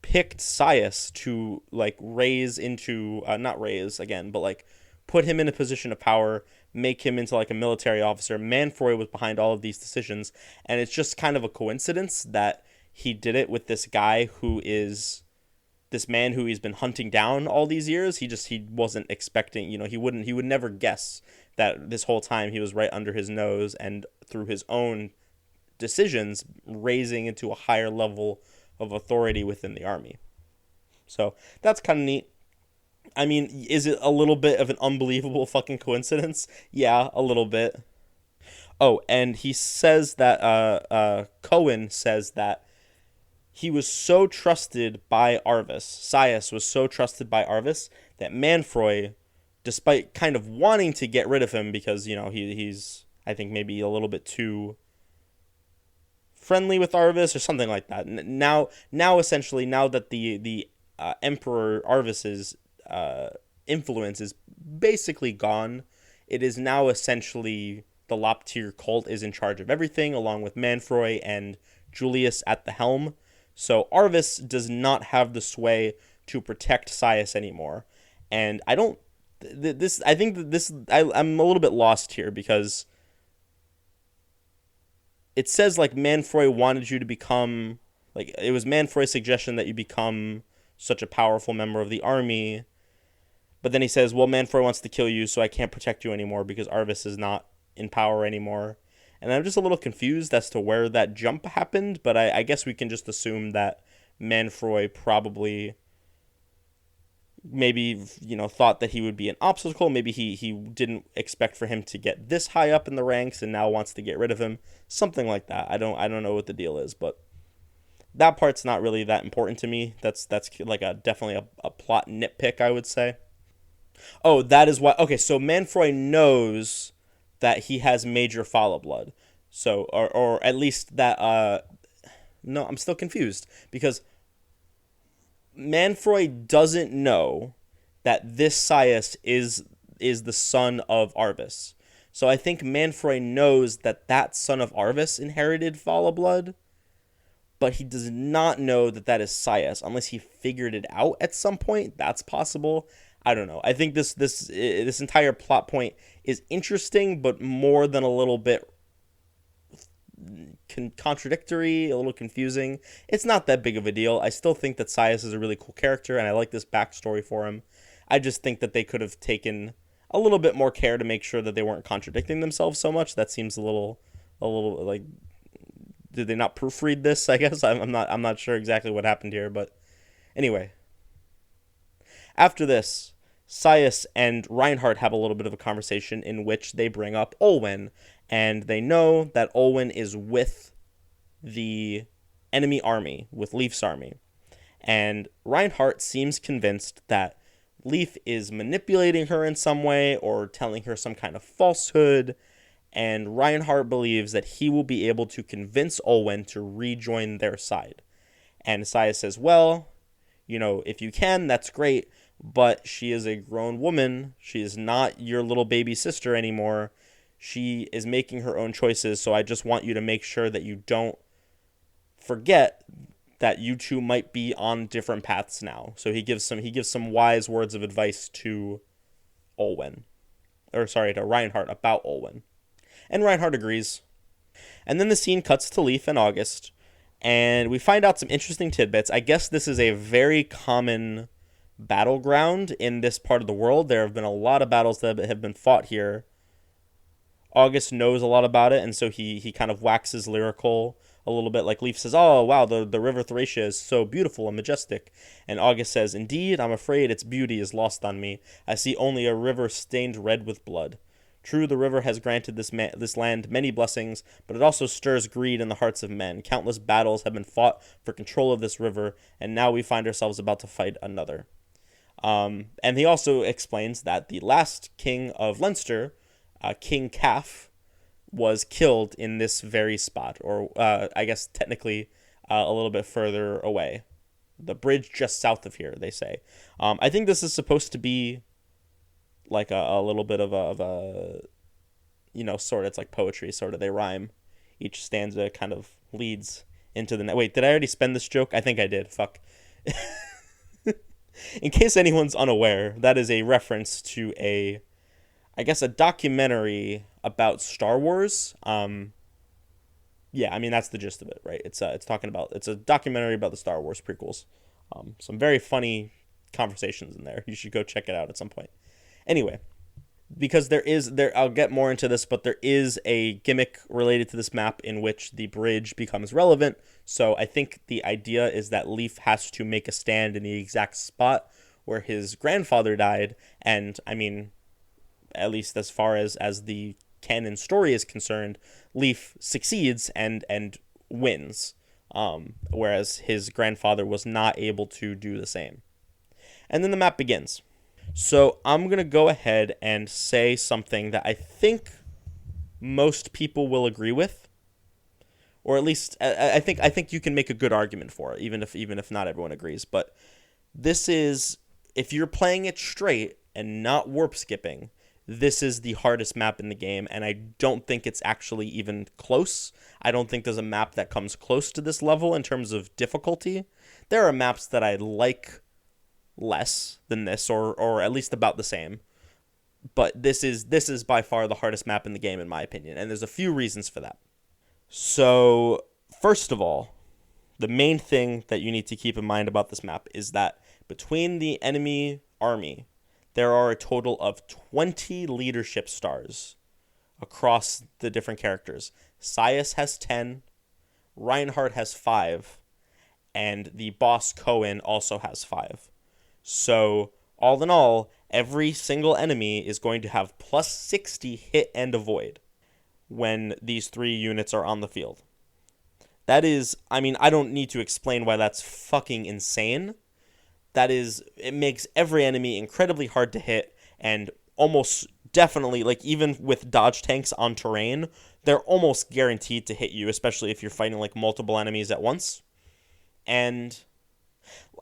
picked Sias to raise into not raise again, but put him in a position of power, make him into a military officer. Manfroy was behind all of these decisions, and it's just kind of a coincidence that he did it with this guy who is this man who he's been hunting down all these years. He wasn't expecting, he would never guess that this whole time he was right under his nose, and through his own decisions raising into a higher level of authority within the army. So that's kind of neat. I mean, is it a little bit of an unbelievable fucking coincidence? Yeah, a little bit. Oh, and he says that Cohen says that he was so trusted by Arvis, Sias was so trusted by Arvis, that Manfroy, despite kind of wanting to get rid of him because, he's, I think, maybe a little bit too friendly with Arvis or something like that. Now essentially, now that the Emperor Arvis's influence is basically gone, it is now essentially the Loptir cult is in charge of everything, along with Manfroy and Julius at the helm. So Arvis does not have the sway to protect Sias anymore, and I don't. This I think that this I'm a little bit lost here because it says like Manfroy wanted you to become, like, it was Manfroy's suggestion that you become such a powerful member of the army, but then he says, well, Manfroy wants to kill you, so I can't protect you anymore because Arvis is not in power anymore. And I'm just a little confused as to where that jump happened, but I guess we can just assume that Manfroy probably maybe, thought that he would be an obstacle. Maybe he didn't expect for him to get this high up in the ranks and now wants to get rid of him. Something like that. I don't know what the deal is, but that part's not really that important to me. That's like definitely a plot nitpick, I would say. Oh, that is why. Okay, so Manfroy knows that he has major follow blood. So, or at least that, no, I'm still confused because Manfroy doesn't know that this Sias is the son of Arvis. So I think Manfroy knows that son of Arvis inherited follow blood, but he does not know that is Sias unless he figured it out at some point. That's possible. I don't know. I think this entire plot point is interesting, but more than a little bit contradictory, a little confusing. It's not that big of a deal. I still think that Sias is a really cool character, and I like this backstory for him. I just think that they could have taken a little bit more care to make sure that they weren't contradicting themselves so much. That seems a little like, did they not proofread this? I guess I'm not sure exactly what happened here, but anyway. After this, Sias and Reinhardt have a little bit of a conversation in which they bring up Olwen, and they know that Olwen is with the enemy army, with Leif's army. And Reinhardt seems convinced that Leif is manipulating her in some way or telling her some kind of falsehood, and Reinhardt believes that he will be able to convince Olwen to rejoin their side. And Sias says, well, if you can, that's great, but she is a grown woman. She is not your little baby sister anymore. She is making her own choices, so I just want you to make sure that you don't forget that you two might be on different paths now. So he gives some wise words of advice to Reinhardt about Olwen. And Reinhardt agrees. And then the scene cuts to Leif and August, and we find out some interesting tidbits. I guess this is a very common battleground in this part of the world. There have been a lot of battles that have been fought here. August knows a lot about it, and so he kind of waxes lyrical a little bit. Like Leif says, oh, wow, the river Thracia is so beautiful and majestic. And August says, indeed, I'm afraid its beauty is lost on me. I see only a river stained red with blood. True, the river has granted this land many blessings, but it also stirs greed in the hearts of men. Countless battles have been fought for control of this river, and now we find ourselves about to fight another. And he also explains that the last king of Leinster, King Calf, was killed in this very spot, or I guess technically a little bit further away. The bridge just south of here, they say. I think this is supposed to be like a little bit of a sort of, it's like poetry, sort of. They rhyme. Each stanza kind of leads into the Wait, did I already spend this joke? I think I did. Fuck. In case anyone's unaware, that is a reference to a documentary about Star Wars. Yeah, I mean, that's the gist of it, right? It's a documentary about the Star Wars prequels. Some very funny conversations in there. You should go check it out at some point. Anyway, because I'll get more into this, but there is a gimmick related to this map in which the bridge becomes relevant. So I think the idea is that Leif has to make a stand in the exact spot where his grandfather died. And I mean, at least as far as the canon story is concerned, Leif succeeds and wins. whereas his grandfather was not able to do the same. And then the map begins. So I'm going to go ahead and say something that I think most people will agree with, or at least I think you can make a good argument for it, even if not everyone agrees. But this is, if you're playing it straight and not warp skipping, this is the hardest map in the game, and I don't think it's actually even close. I don't think there's a map that comes close to this level in terms of difficulty. There are maps that I like less than this, or at least about the same. But this is by far the hardest map in the game, in my opinion, and there's a few reasons for that. So, first of all, the main thing that you need to keep in mind about this map is that between the enemy army, there are a total of 20 leadership stars across the different characters. Sias has 10, Reinhardt has 5, and the boss Cohen also has 5. So, all in all, every single enemy is going to have plus 60 hit and avoid when these 3 units are on the field. That is, I mean, I don't need to explain why that's fucking insane. That is, it makes every enemy incredibly hard to hit, and almost definitely, like, even with dodge tanks on terrain, they're almost guaranteed to hit you, especially if you're fighting, like, multiple enemies at once. And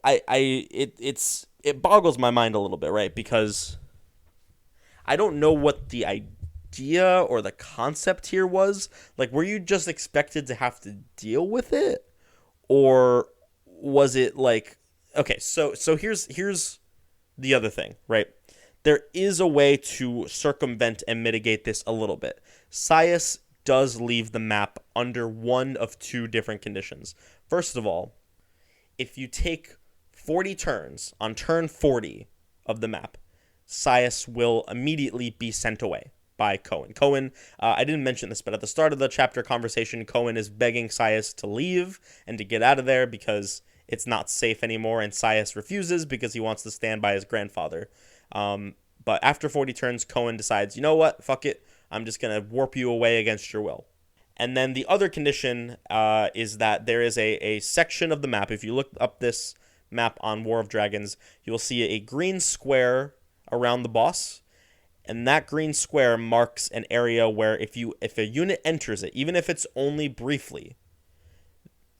it boggles my mind a little bit, right? Because I don't know what the idea or the concept here was. Like, were you just expected to have to deal with it? Or was it like, okay, so here's the other thing, right? There is a way to circumvent and mitigate this a little bit. Sias does leave the map under one of 2 different conditions. First of all, if you take 40 turns on turn 40 of the map, Sias will immediately be sent away by Cohen. Cohen, I didn't mention this, but at the start of the chapter conversation, Cohen is begging Sias to leave and to get out of there because it's not safe anymore, and Sias refuses because he wants to stand by his grandfather. But after 40 turns, Cohen decides, you know what, fuck it, I'm just going to warp you away against your will. And then the other condition is that there is a section of the map. If you look up this map on War of Dragons, you will see a green square around the boss, and that green square marks an area where if a unit enters it, even if it's only briefly,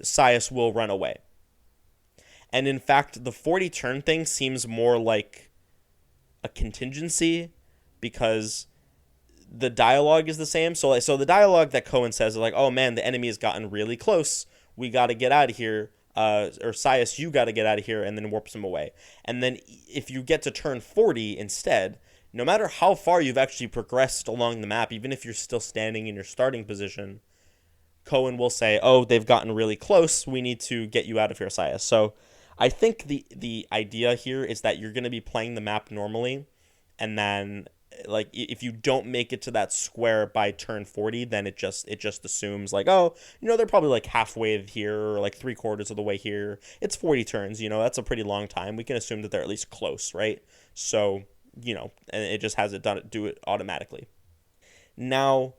Sias will run away. And in fact, the 40 turn thing seems more like a contingency because the dialogue is the same. So the dialogue that Cohen says is like, oh man, the enemy has gotten really close. We got to get out of here. Or Sias, you got to get out of here, and then warps him away. And then if you get to turn 40 instead, no matter how far you've actually progressed along the map, even if you're still standing in your starting position, Cohen will say, oh, they've gotten really close. We need to get you out of here, Sias. So I think the idea here is that you're going to be playing the map normally, and then like if you don't make it to that square by turn 40, then it just assumes like, oh, they're probably like halfway here or like 3/4 of the way here. It's 40 turns, that's a pretty long time. We can assume that they're at least close, right? So, and it just has it do it automatically. Now,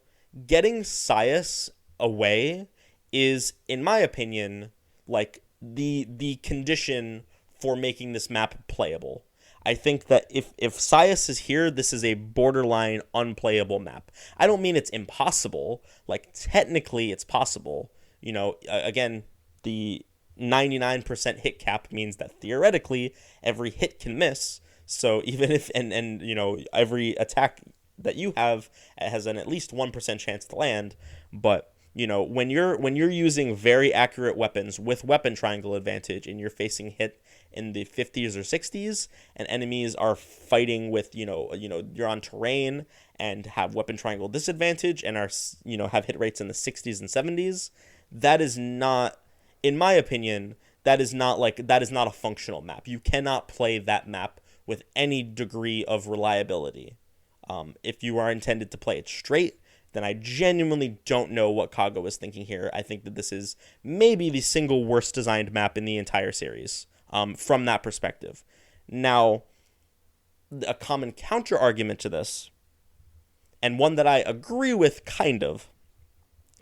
getting Sias away is, in my opinion, like the condition for making this map playable. I think that if Sias is here, this is a borderline unplayable map. I don't mean it's impossible. Like, technically it's possible. Again, the 99% hit cap means that theoretically every hit can miss. So even if, and every attack that you have has an at least 1% chance to land. But, when you're using very accurate weapons with weapon triangle advantage and you're facing hit in the 50s or 60s, and enemies are fighting with, you're on terrain and have weapon triangle disadvantage and are, have hit rates in the 60s and 70s, that is not, in my opinion, that is not a functional map. You cannot play that map with any degree of reliability. If you are intended to play it straight, then I genuinely don't know what Kago is thinking here. I think that this is maybe the single worst designed map in the entire series. From that perspective. Now, a common counter argument to this, and one that I agree with kind of,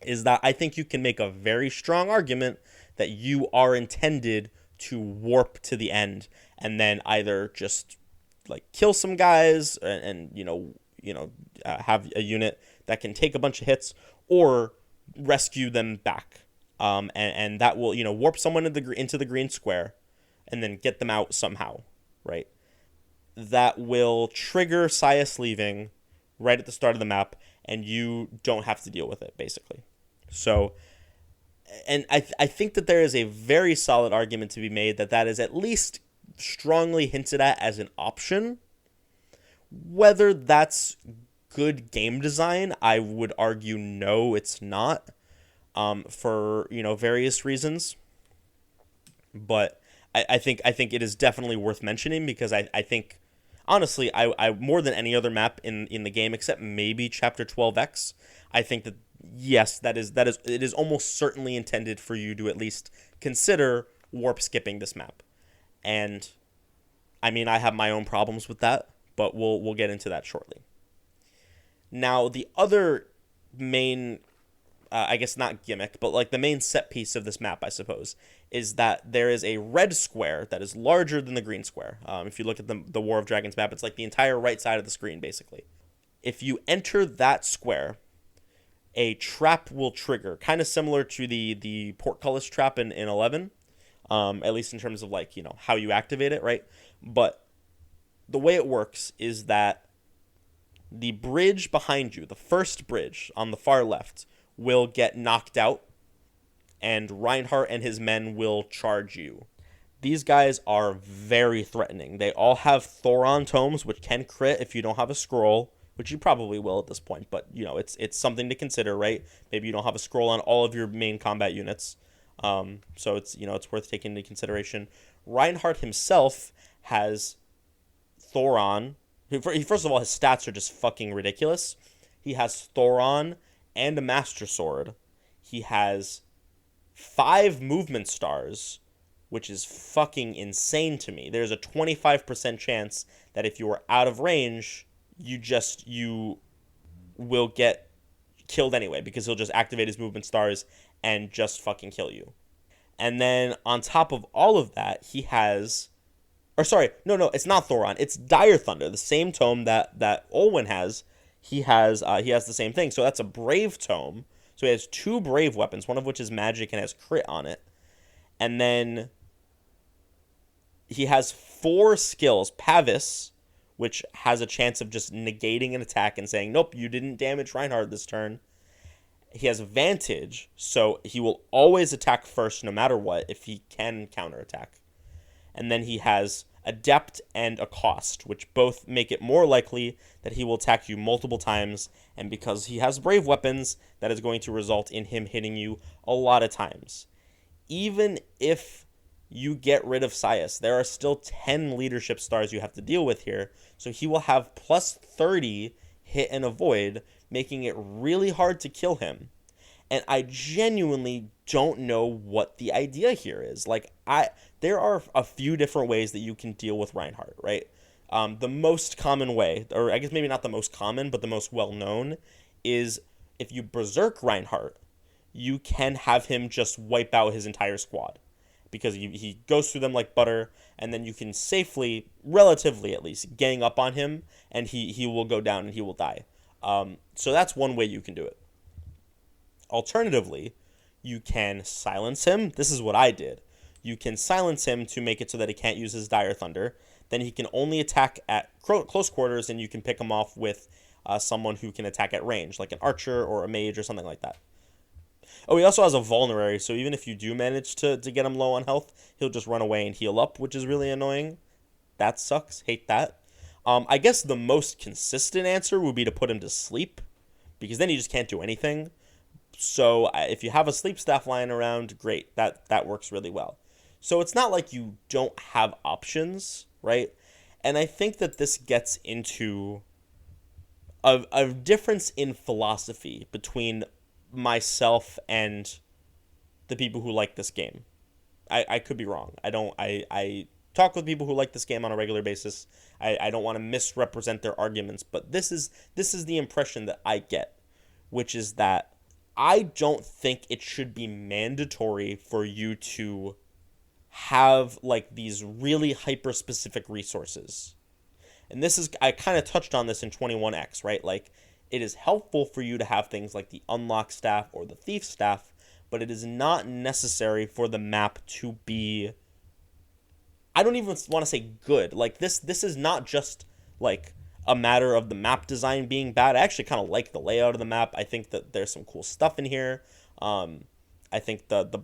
is that I think you can make a very strong argument that you are intended to warp to the end and then either just like kill some guys and have a unit that can take a bunch of hits, or rescue them back. And that will, warp someone into the green square and then get them out somehow, right? That will trigger Sias leaving right at the start of the map, and you don't have to deal with it, basically. So, and I think that there is a very solid argument to be made that is at least strongly hinted at as an option. Whether that's good game design, I would argue no, it's not, for various reasons. But I think it is definitely worth mentioning, because I think honestly I more than any other map in the game, except maybe Chapter 12X, I think that yes, it is almost certainly intended for you to at least consider warp skipping this map. And I mean, I have my own problems with that, but we'll get into that shortly. Now, the other main, I guess not gimmick, but like the main set piece of this map, I suppose, is that there is a red square that is larger than the green square. If you look at the War of Dragons map, it's like the entire right side of the screen, basically. If you enter that square, a trap will trigger, kind of similar to the portcullis trap in 11, at least in terms of how you activate it, right? But the way it works is that the bridge behind you, the first bridge on the far left, will get knocked out, and Reinhardt and his men will charge you. These guys are very threatening. They all have Thoron tomes, which can crit if you don't have a scroll, which you probably will at this point, but it's something to consider, right? Maybe you don't have a scroll on all of your main combat units, so it's worth taking into consideration. Reinhardt himself has Thoron. First of all, his stats are just fucking ridiculous. He has Thoron and a Master Sword. He has 5 movement stars, which is fucking insane to me. There's a 25% chance that if you are out of range, you will get killed anyway, because he'll just activate his movement stars and just fucking kill you. And then on top of all of that, he has... Or sorry, no, it's not Thoron. It's Dire Thunder, the same tome that Olwen has. He has the same thing. So that's a Brave tome. So he has 2 Brave weapons, one of which is magic and has crit on it. And then he has 4 skills. Pavis, which has a chance of just negating an attack and saying, nope, you didn't damage Reinhardt this turn. He has Vantage, so he will always attack first no matter what if he can counterattack. And then he has Adept and Accost, which both make it more likely that he will attack you multiple times, and because he has Brave weapons, that is going to result in him hitting you a lot of times. Even if you get rid of Sias, there are still 10 leadership stars you have to deal with here, so he will have plus 30 hit and avoid, making it really hard to kill him. And I genuinely don't know what the idea here is. There are a few different ways that you can deal with Reinhardt, right? The most common way, or I guess maybe not the most common, but the most well-known, is if you Berserk Reinhardt, you can have him just wipe out his entire squad. Because he goes through them like butter, and then you can safely, relatively at least, gang up on him, and he will go down and he will die. So that's one way you can do it. Alternatively, you can silence him. This is what I did. You can silence him to make it so that he can't use his Dire Thunder. Then he can only attack at close quarters, and you can pick him off with someone who can attack at range, like an archer or a mage or something like that. Oh, he also has a vulnerary, so even if you do manage to get him low on health, he'll just run away and heal up, which is really annoying. That sucks. Hate that. I guess the most consistent answer would be to put him to sleep, because then he just can't do anything. So if you have a sleep staff lying around, great. That works really well. So it's not like you don't have options, right? And I think that this gets into a difference in philosophy between myself and the people who like this game. I could be wrong. I talk with people who like this game on a regular basis. I don't want to misrepresent their arguments, but this is the impression that I get, which is that I don't think it should be mandatory for you to have like these really hyper specific resources. And this is, I kind of touched on this in 21X, right? Like, it is helpful for you to have things like the unlock staff or the thief staff, but it is not necessary for the map to be, I don't even want to say good. Like, this is not just like a matter of the map design being bad. I actually kind of like the layout of the map. I think that there's some cool stuff in here. I think the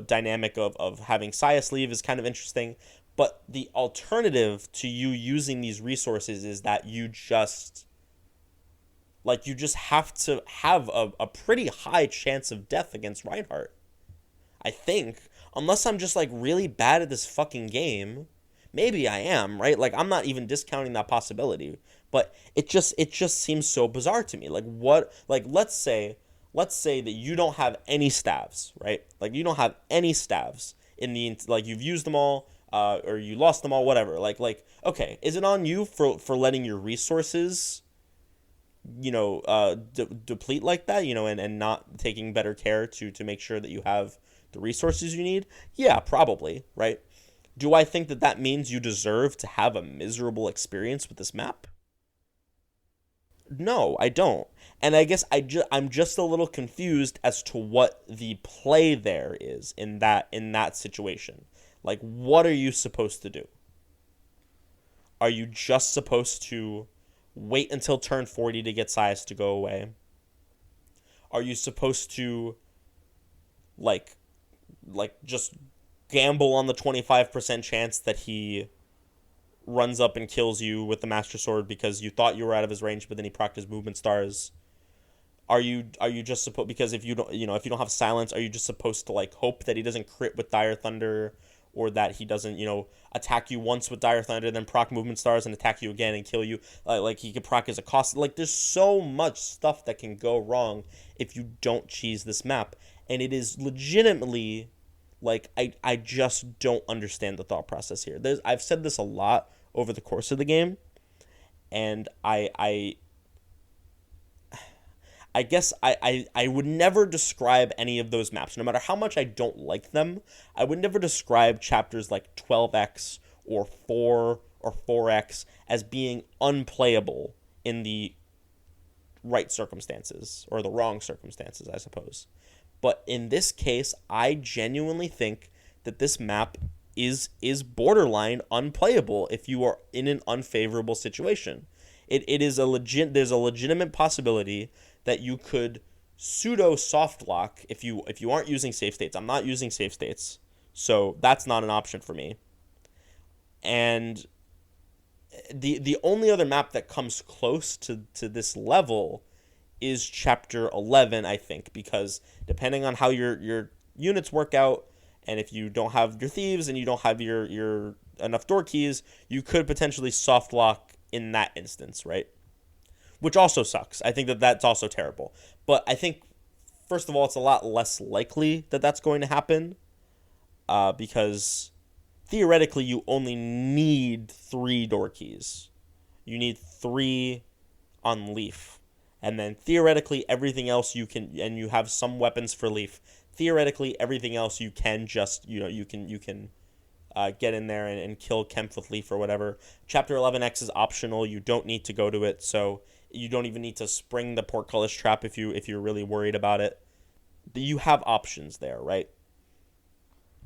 dynamic of having Saya sleeve is kind of interesting. But the alternative to you using these resources is that you just have to have a pretty high chance of death against Reinhardt. I think. Unless I'm just, like, really bad at this fucking game. Maybe I am, right? Like, I'm not even discounting that possibility. But it just seems so bizarre to me. Like, what? Like, let's say that you don't have any staves, right? Like, you don't have any staves in the, like, you've used them all. Or you lost them all, whatever. Like, okay, is it on you for letting your resources, deplete like that, and not taking better care to make sure that you have the resources you need? Yeah, probably, right? Do I think that means you deserve to have a miserable experience with this map? No, I don't. And I guess I'm just a little confused as to what the play there is in that situation. Like, what are you supposed to do? Are you just supposed to wait until turn 40 to get Sias to go away? Are you supposed to, like just gamble on the 25% chance that he runs up and kills you with the Master Sword because you thought you were out of his range, but then he procced his movement stars? Are you just supposed, because if you don't have silence, are you just supposed to, like, hope that he doesn't crit with Dire Thunder? Or that he doesn't, attack you once with Dire Thunder, then proc movement stars and attack you again and kill you. Like, he could proc as a cost. Like, there's so much stuff that can go wrong if you don't cheese this map. And it is legitimately, like, I just don't understand the thought process here. I've said this a lot over the course of the game. And I guess I would never describe any of those maps, no matter how much I don't like them. I would never describe chapters like 12X or 4 or 4X as being unplayable in the right circumstances, or the wrong circumstances, I suppose. But in this case, I genuinely think that this map is borderline unplayable if you are in an unfavorable situation. There's a legitimate possibility that you could pseudo soft lock if you aren't using safe states. I'm not using safe states, so that's not an option for me. And the only other map that comes close to this level is chapter 11, I think, because depending on how your units work out, and if you don't have your thieves and you don't have your enough door keys, you could potentially soft lock in that instance, right? Which also sucks. I think that's also terrible. But I think, first of all, it's a lot less likely that that's going to happen, because theoretically you only need 3 door keys. You need 3 on Leif. And then theoretically everything else you can, and you have some weapons for Leif. Theoretically everything else you can just, you can get in there and kill Kempf with Leif or whatever. Chapter 11X is optional. You don't need to go to it, so you don't even need to spring the portcullis trap if you're really worried about it. You have options there, right?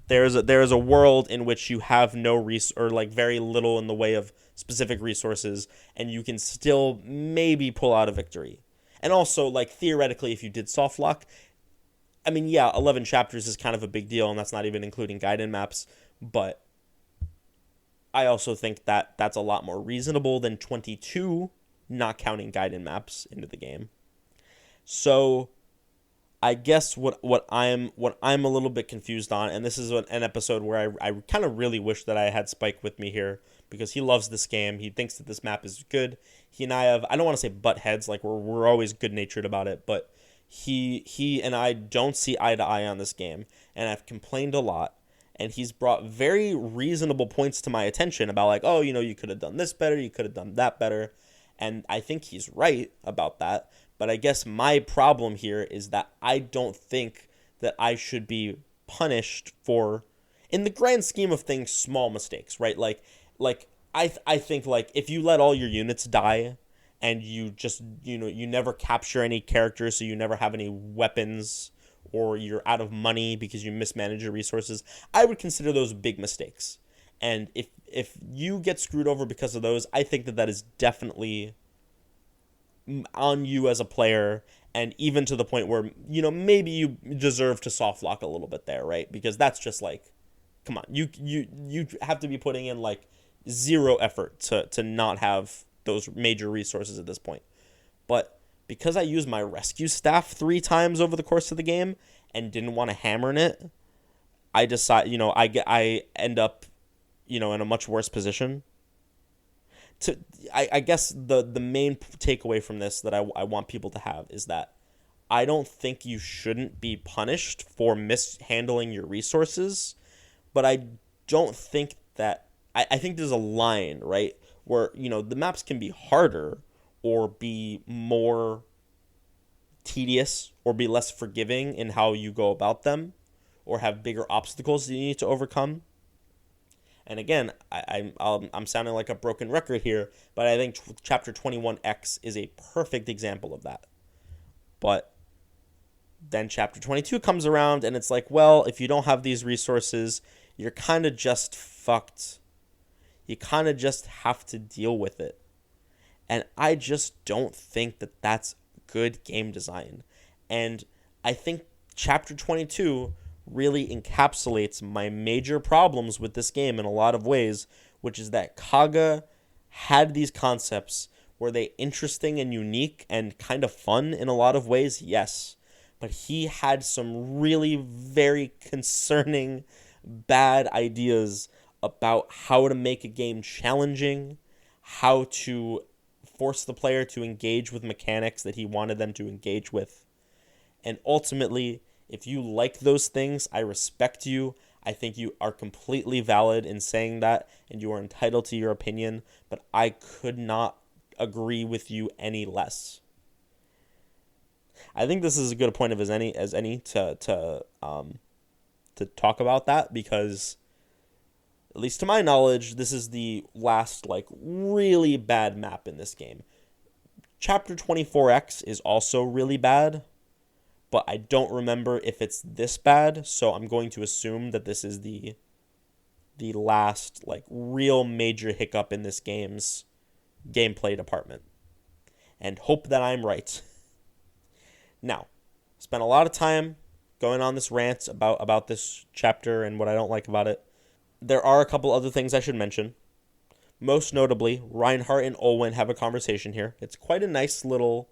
There is a world in which you have no or like very little in the way of specific resources, and you can still maybe pull out a victory. And also, like, theoretically, if you did soft lock, I mean, yeah, 11 chapters is kind of a big deal, and that's not even including guided maps, but I also think that that's a lot more reasonable than 22, not counting guided maps into the game. So I guess what I'm a little bit confused on, and this is an episode where I kind of really wish that I had Spike with me here, because he loves this game. He thinks that this map is good. He and I have, I don't want to say butt heads, like we're always good-natured about it, but he and I don't see eye to eye on this game, and I've complained a lot, and he's brought very reasonable points to my attention about, like, oh, you could have done this better, you could have done that better, and I think he's right about that. But I guess my problem here is that I don't think that I should be punished for, in the grand scheme of things, small mistakes, right? I think like if you let all your units die and you just, you never capture any characters, so you never have any weapons, or you're out of money because you mismanage your resources, I would consider those big mistakes. And if you get screwed over because of those, I think that that is definitely on you as a player, and even to the point where, maybe you deserve to soft lock a little bit there, right? Because that's just like, come on, you have to be putting in like zero effort to not have those major resources at this point. But because I used my rescue staff 3 times over the course of the game and didn't want to hammer in it, I decide, I end up, in a much worse position. I guess the main takeaway from this that I want people to have is that I don't think you shouldn't be punished for mishandling your resources, but I don't think that I think there's a line, right, where the maps can be harder or be more tedious or be less forgiving in how you go about them, or have bigger obstacles that you need to overcome. And again, I'm sounding like a broken record here, but I think Chapter 21X is a perfect example of that. But then Chapter 22 comes around, and it's like, well, if you don't have these resources, you're kind of just fucked. You kind of just have to deal with it. And I just don't think that that's good game design. And I think Chapter 22 really encapsulates my major problems with this game in a lot of ways, which is that Kaga had these concepts. Were they interesting and unique and kind of fun in a lot of ways? Yes. But he had some really very concerning bad ideas about how to make a game challenging, how to force the player to engage with mechanics that he wanted them to engage with. And ultimately, if you like those things, I respect you. I think you are completely valid in saying that, and you are entitled to your opinion, but I could not agree with you any less. I think this is as good a point of as any to talk about that, because at least to my knowledge, this is the last like really bad map in this game. Chapter 24X is also really bad, but I don't remember if it's this bad, so I'm going to assume that this is the last like real major hiccup in this game's gameplay department, and hope that I'm right. Now, spent a lot of time going on this rant about this chapter and what I don't like about it. There are a couple other things I should mention. Most notably, Reinhardt and Olwen have a conversation here. It's quite a nice little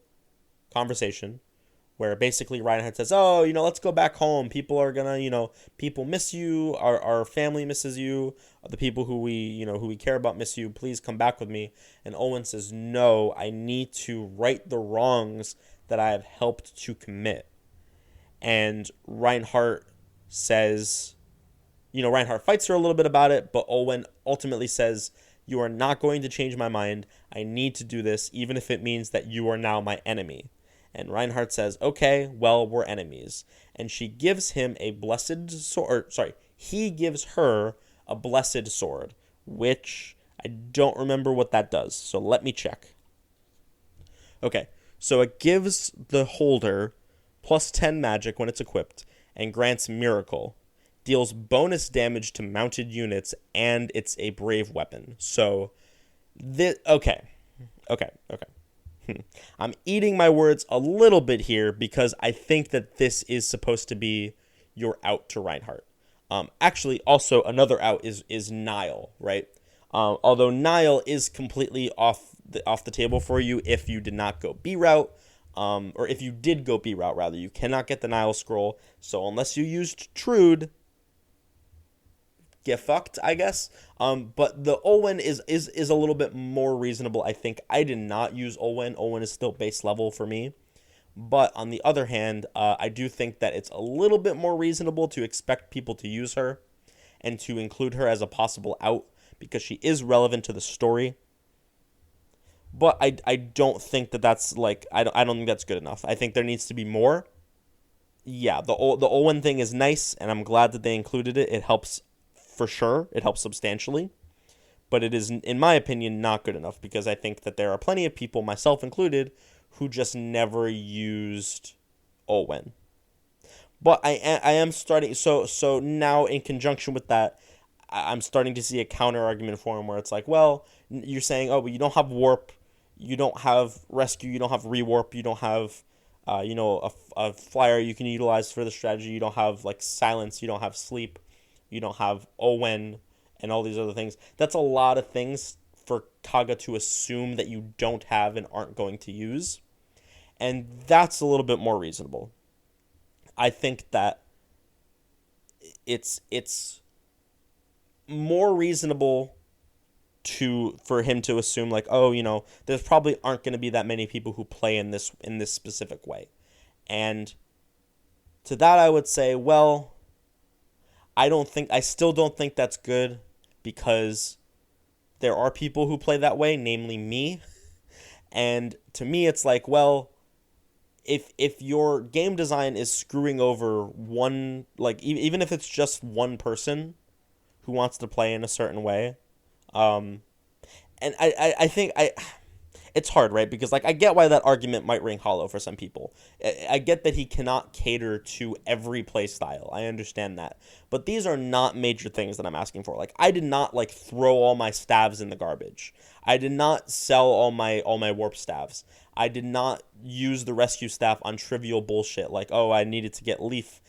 conversation where basically Reinhardt says, oh, let's go back home. People are gonna, people miss you. Our family misses you. The people who we care about miss you. Please come back with me. And Olwen says, no, I need to right the wrongs that I have helped to commit. And Reinhardt says, Reinhardt fights her a little bit about it, but Olwen ultimately says, you are not going to change my mind. I need to do this, even if it means that you are now my enemy. And Reinhardt says, okay, well, we're enemies. And she gives him a blessed sword, he gives her a blessed sword, which I don't remember what that does, so let me check. Okay, so it gives the holder plus 10 magic when it's equipped, and grants miracle. Deals bonus damage to mounted units, and it's a brave weapon. So, okay. I'm eating my words a little bit here because I think that this is supposed to be your out to Reinhardt. Actually, also another out is Nile, right? Although Nile is completely off the table for you if you did not go B route, or if you did go B route rather, you cannot get the Nile scroll. So unless you used Trude, get fucked, I guess. But the Olwen is a little bit more reasonable, I think. I did not use Olwen. Olwen is still base level for me. But on the other hand, I do think that it's a little bit more reasonable to expect people to use her and to include her as a possible out, because she is relevant to the story. But I don't think that's like, I don't think that's good enough. I think there needs to be more. Yeah, the Owen thing is nice, and I'm glad that they included it. It helps for sure. It helps substantially. But it is, in my opinion, not good enough, because I think that there are plenty of people, myself included, who just never used Owen. But I am starting, so now in conjunction with that, I'm starting to see a counter argument for him where it's like, well, you're saying, oh, but you don't have warp, you don't have rescue, you don't have rewarp, you don't have, a flyer you can utilize for the strategy, you don't have like silence, you don't have sleep, you don't have Owen, and all these other things. That's a lot of things for Kaga to assume that you don't have and aren't going to use, and that's a little bit more reasonable. I think that it's more reasonable for him to assume like, oh, there's probably aren't going to be that many people who play in this specific way. And to that I would say, well, I still don't think that's good, because there are people who play that way, namely me. And to me it's like, well, if your game design is screwing over one, like even if it's just one person who wants to play in a certain way, and I think it's hard, right? Because like I get why that argument might ring hollow for some people. I get that he cannot cater to every play style. I understand that. But these are not major things that I'm asking for. Like, I did not like throw all my staves in the garbage. I did not sell all my warp staves. I did not use the rescue staff on trivial bullshit like, oh, I needed to get Leif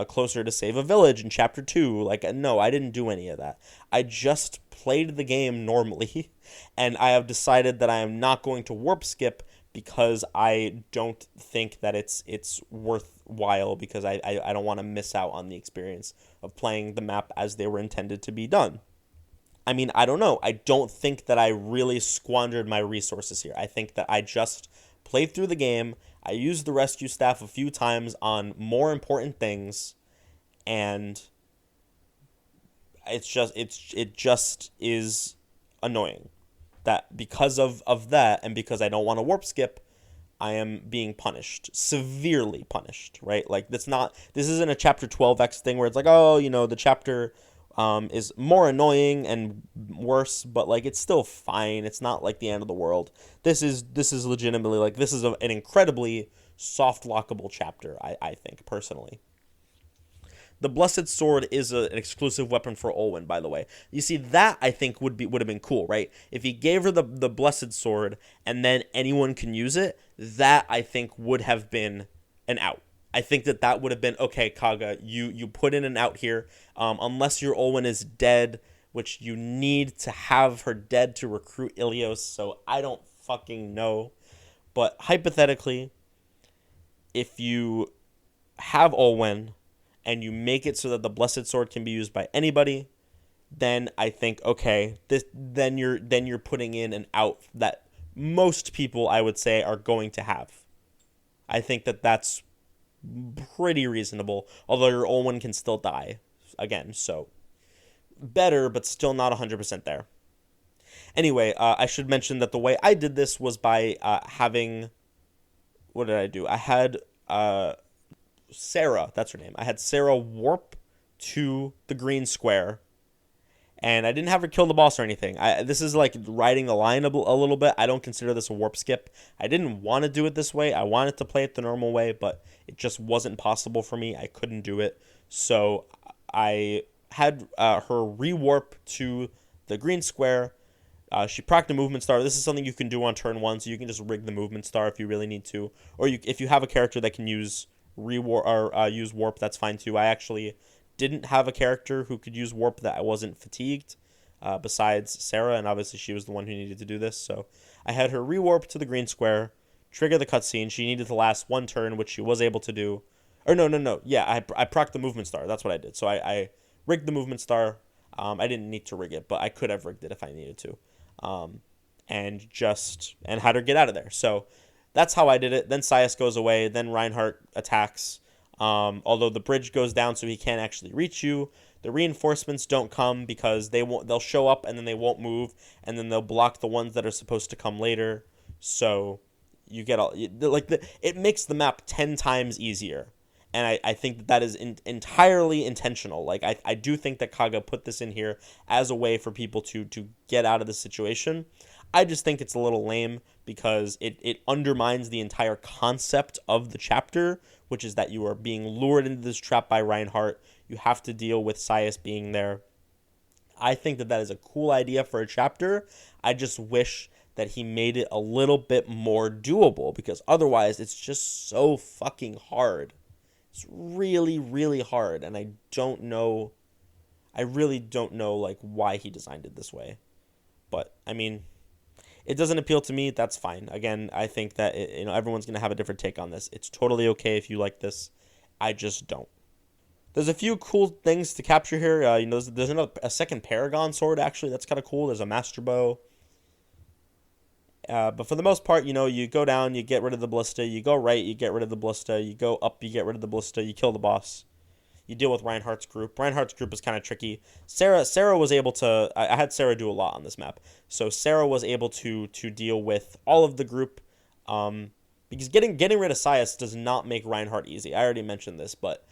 closer to save a village in chapter 2. Like, no, I didn't do any of that. I just played the game normally, and I have decided that I am not going to warp skip, because I don't think that it's worthwhile, because I don't want to miss out on the experience of playing the map as they were intended to be done. I mean, I don't know. I don't think that I really squandered my resources here. I think that I just played through the game. I used the rescue staff a few times on more important things, and it just is annoying that because of that, and because I don't want to warp skip, I am being punished, severely punished, right? Like, this isn't a chapter 12x thing where it's like, oh, the chapter is more annoying and worse, but like it's still fine. It's not like the end of the world. This is legitimately like, this is an incredibly soft lockable chapter, I think, personally. The Blessed Sword is an exclusive weapon for Olwen, by the way. You see, that I think would have been cool, right? If he gave her the Blessed Sword and then anyone can use it, that I think would have been an out. I think that would have been, okay, Kaga, you put in an out here, unless your Olwen is dead, which you need to have her dead to recruit Ilios, so I don't fucking know. But hypothetically, if you have Olwen and you make it so that the Blessed Sword can be used by anybody, then I think, okay, then you're putting in an out that most people, I would say, are going to have. I think that's pretty reasonable, although your Olwen can still die again, so better, but still not 100% there. Anyway, I should mention that the way I did this was by having, what did I do? I had Sarah, that's her name. I had Sarah warp to the green square, and I didn't have her kill the boss or anything. This is like riding the line a little bit. I don't consider this a warp skip. I didn't want to do it this way. I wanted to play it the normal way, but it just wasn't possible for me. I couldn't do it. So I had her rewarp to the green square. She procced a movement star. This is something you can do on turn 1, so you can just rig the movement star if you really need to. Or if you have a character that can use rewarp or use warp, that's fine too. I actually didn't have a character who could use warp that I wasn't fatigued, besides Sarah, and obviously she was the one who needed to do this. So I had her rewarp to the green square, trigger the cutscene. She needed to last 1 turn, which she was able to do. Or no. Yeah, I procced the movement star. That's what I did. So I rigged the movement star. I didn't need to rig it, but I could have rigged it if I needed to. And had her get out of there. So that's how I did it. Then Sias goes away. Then Reinhardt attacks. Although the bridge goes down, so he can't actually reach you. The reinforcements don't come because they'll show up and then they won't move, and then they'll block the ones that are supposed to come later. So you get it makes the map 10 times easier. And I think that is entirely intentional. Like, I do think that Kaga put this in here as a way for people to get out of the situation. I just think it's a little lame because it undermines the entire concept of the chapter, which is that you are being lured into this trap by Reinhardt. You have to deal with Sias being there. I think that is a cool idea for a chapter. I just wish that he made it a little bit more doable, because otherwise it's just so fucking hard. It's really, really hard, and I really don't know like why he designed it this way. But I mean, it doesn't appeal to me. That's fine. Again, I think that everyone's gonna have a different take on this. It's totally okay if you like this. I just don't. There's a few cool things to capture here. There's a second Paragon sword, actually. That's kind of cool. There's a Master Bow. But for the most part, you go down, you get rid of the ballista. You go right, you get rid of the ballista. You go up, you get rid of the ballista. You kill the boss. You deal with Reinhardt's group. Reinhardt's group is kind of tricky. Sarah was able to... I had Sarah do a lot on this map. So Sarah was able to deal with all of the group. Because getting rid of Sias does not make Reinhardt easy. I already mentioned this, but...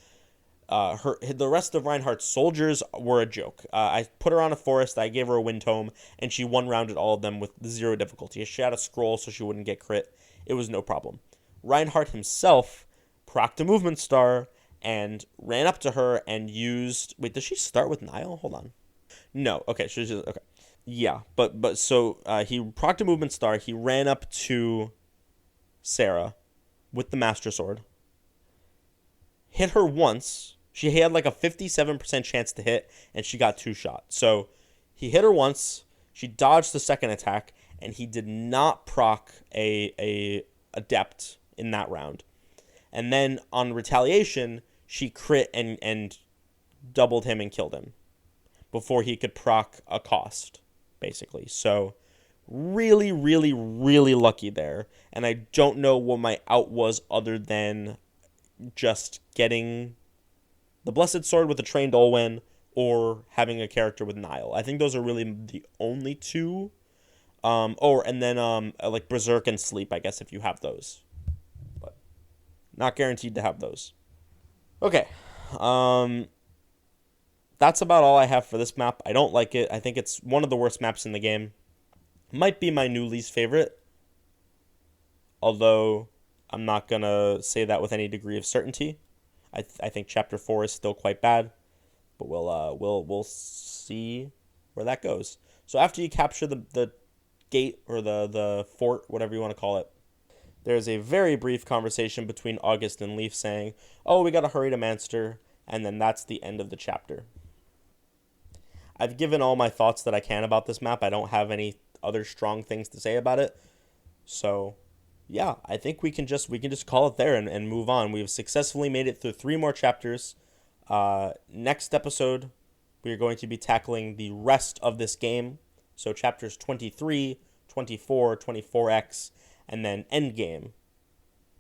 the rest of Reinhardt's soldiers were a joke. I put her on a forest, I gave her a wind tome, and she one-rounded all of them with 0 difficulty. She had a scroll so she wouldn't get crit. It was no problem. Reinhardt himself procced a movement star and ran up to her and used... Wait, does she start with Nile? Hold on. No, okay, she's just... Okay. Yeah, but so he procced a movement star, he ran up to Sarah with the Master Sword, hit her once. She had like a 57% chance to hit, and she got 2 shots. So he hit her once, she dodged the second attack, and he did not proc a adept in that round. And then on retaliation, she crit and doubled him and killed him before he could proc a cost, basically. So really, really, really lucky there. And I don't know what my out was other than just getting the Blessed Sword with a trained Olwen or having a character with Nile. I think those are really the only two. And then like Berserk and Sleep, I guess, if you have those. But not guaranteed to have those. Okay. That's about all I have for this map. I don't like it. I think it's one of the worst maps in the game. Might be my new least favorite. Although I'm not going to say that with any degree of certainty. I think Chapter 4 is still quite bad, but we'll see where that goes. So after you capture the gate or the fort, whatever you want to call it, there's a very brief conversation between August and Leif saying, "Oh, we got to hurry to Manster," and then that's the end of the chapter. I've given all my thoughts that I can about this map. I don't have any other strong things to say about it. So yeah, I think we can just call it there and move on. We've successfully made it through 3 more chapters. Next episode, we are going to be tackling the rest of this game. So chapters 23, 24, 24X, and then Endgame.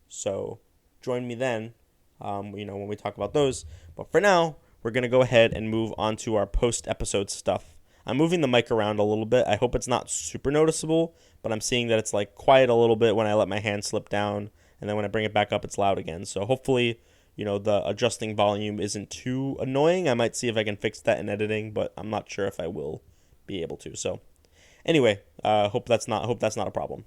So join me then, when we talk about those. But for now, we're going to go ahead and move on to our post-episode stuff. I'm moving the mic around a little bit. I hope it's not super noticeable, but I'm seeing that it's like quiet a little bit when I let my hand slip down, and then when I bring it back up, it's loud again. So hopefully, the adjusting volume isn't too annoying. I might see if I can fix that in editing, but I'm not sure if I will be able to. So anyway, hope that's not a problem.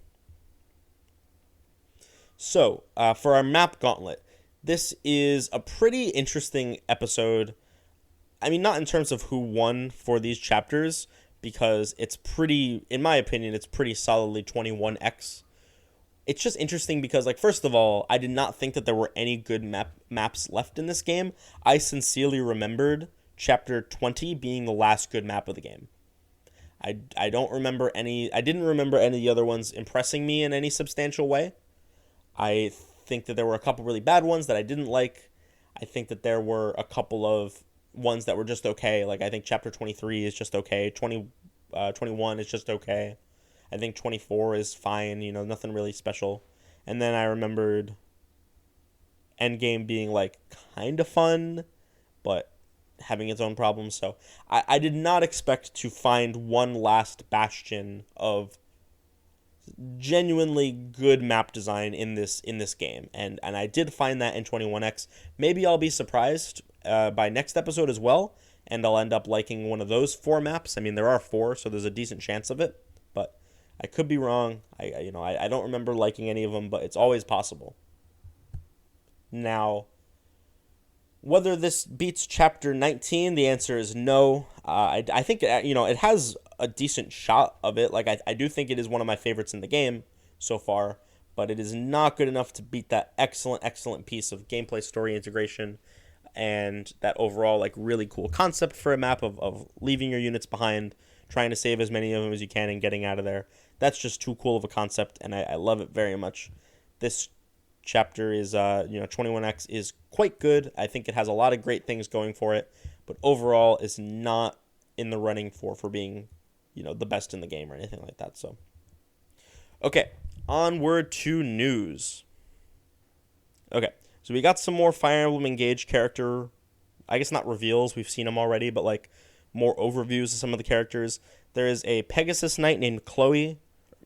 So for our map gauntlet, this is a pretty interesting episode. I mean, not in terms of who won for these chapters, because it's pretty, in my opinion, it's pretty solidly 21X. It's just interesting because, like, first of all, I did not think that there were any good maps left in this game. I sincerely remembered Chapter 20 being the last good map of the game. I don't remember any, I didn't remember any of the other ones impressing me in any substantial way. I think that there were a couple really bad ones that I didn't like. I think that there were a couple of ones that were just okay. Like, I think Chapter 23 is just okay. 21 is just okay. I think 24 is fine, nothing really special. And then I remembered Endgame being, like, kind of fun, but having its own problems. So I did not expect to find one last bastion of genuinely good map design in this game, and I did find that in 21X. Maybe I'll be surprised by next episode as well, and I'll end up liking one of those 4 maps. I mean, there are 4, so there's a decent chance of it, but I could be wrong. I don't remember liking any of them, but it's always possible. Now, whether this beats Chapter 19, the answer is no. I think, it has a decent shot of it. Like, I do think it is one of my favorites in the game so far, but it is not good enough to beat that excellent piece of gameplay story integration and that overall, like, really cool concept for a map of leaving your units behind, trying to save as many of them as you can and getting out of there. That's just too cool of a concept, and I love it very much. This chapter is 21X is quite good. I think it has a lot of great things going for it, but overall is not in the running for being the best in the game or anything like that. So okay, onward to news. Okay, so we got some more Fire Emblem Engage character, I guess not reveals, we've seen them already, but like more overviews of some of the characters. There is a Pegasus Knight named Chloe.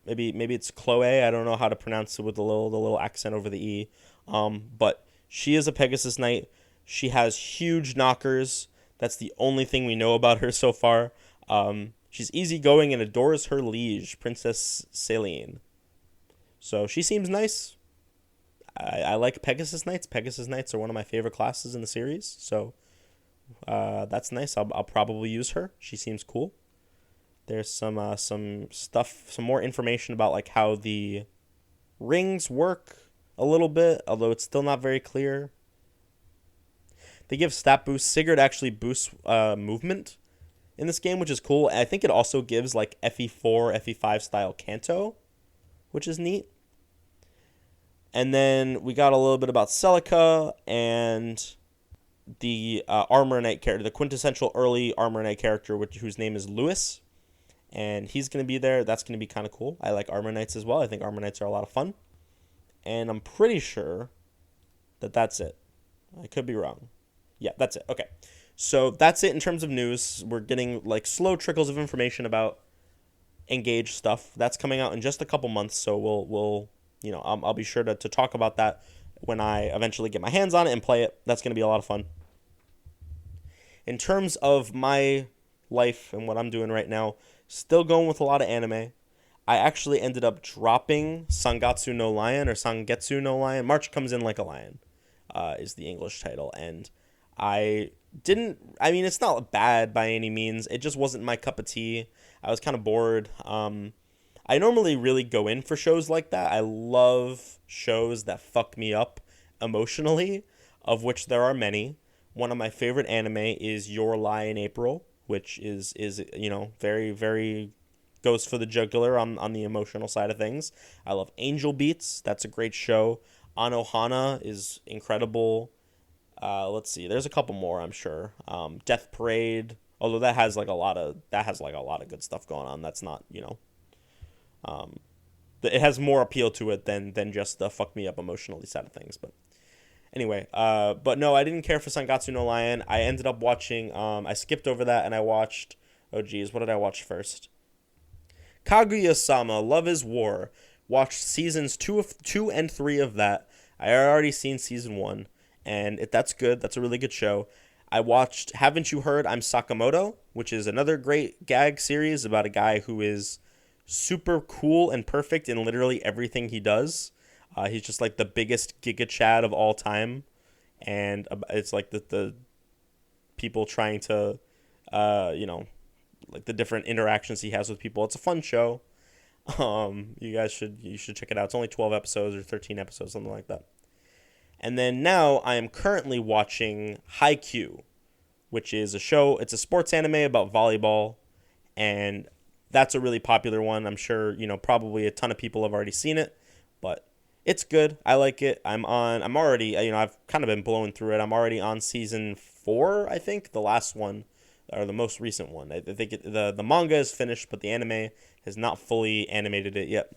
Maybe it's Chloe. I don't know how to pronounce it with the little accent over the E. But she is a Pegasus Knight. She has huge knockers. That's the only thing we know about her so far. She's easygoing and adores her liege, Princess Celine. So she seems nice. I like Pegasus Knights. Pegasus Knights are one of my favorite classes in the series. So that's nice. I'll probably use her. She seems cool. There's some stuff, some more information about like how the rings work a little bit, although it's still not very clear. They give stat boosts. Sigurd actually boosts movement in this game, which is cool. And I think it also gives like FE4, FE5 style Kanto, which is neat. And then we got a little bit about Celica and the Armor Knight character, the quintessential early Armor Knight character, whose name is Lewis. And he's going to be there. That's going to be kind of cool. I like Armor Knights as well. I think Armor Knights are a lot of fun. And I'm pretty sure that that's it. I could be wrong. Yeah, that's it. Okay. So that's it in terms of news. We're getting like slow trickles of information about Engage stuff. That's coming out in just a couple months. So we'll I'll be sure to talk about that when I eventually get my hands on it and play it. That's going to be a lot of fun. In terms of my life and what I'm doing right now, still going with a lot of anime. I actually ended up dropping Sangatsu no Lion or Sangetsu no Lion. March Comes in Like a Lion is the English title. And it's not bad by any means. It just wasn't my cup of tea. I was kind of bored. I normally really go in for shows like that. I love shows that fuck me up emotionally, of which there are many. One of my favorite anime is Your Lie in April, which is very, very goes for the jugular on the emotional side of things. I love Angel Beats. That's a great show. Anohana is incredible. Let's see. There's a couple more, I'm sure. Death Parade, although that has a lot of good stuff going on. That's not, it has more appeal to it than just the fuck me up emotionally side of things, but anyway, but no, I didn't care for Sangatsu no Lion. I ended up watching, I skipped over that and I watched, what did I watch first? Kaguya-sama, Love is War. Watched seasons 2 and 3 of that. I already seen season 1, and that's good. That's a really good show. I watched Haven't You Heard I'm Sakamoto, which is another great gag series about a guy who is super cool and perfect in literally everything he does. He's just like the biggest Giga Chad of all time, and it's like the people trying to, like the different interactions he has with people. It's a fun show. You should check it out. It's only 12 episodes or 13 episodes, something like that. And then now I am currently watching Haikyuu, which is a show. It's a sports anime about volleyball, and that's a really popular one. I'm sure probably a ton of people have already seen it, but it's good. I like it. I'm already, I've kind of been blowing through it. I'm already on season 4, I think, the last one, or the most recent one. I think the manga is finished, but the anime has not fully animated it yet.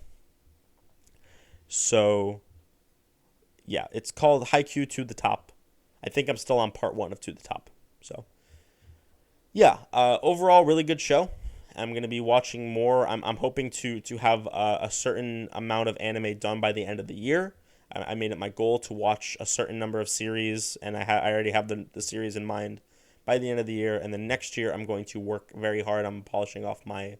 So, yeah, it's called Haikyuu To The Top. I think I'm still on part 1 of To The Top. So, yeah, overall, really good show. I'm going to be watching more. I'm hoping to have a certain amount of anime done by the end of the year. I made it my goal to watch a certain number of series, and I already have the series in mind by the end of the year. And then next year, I'm going to work very hard on polishing off my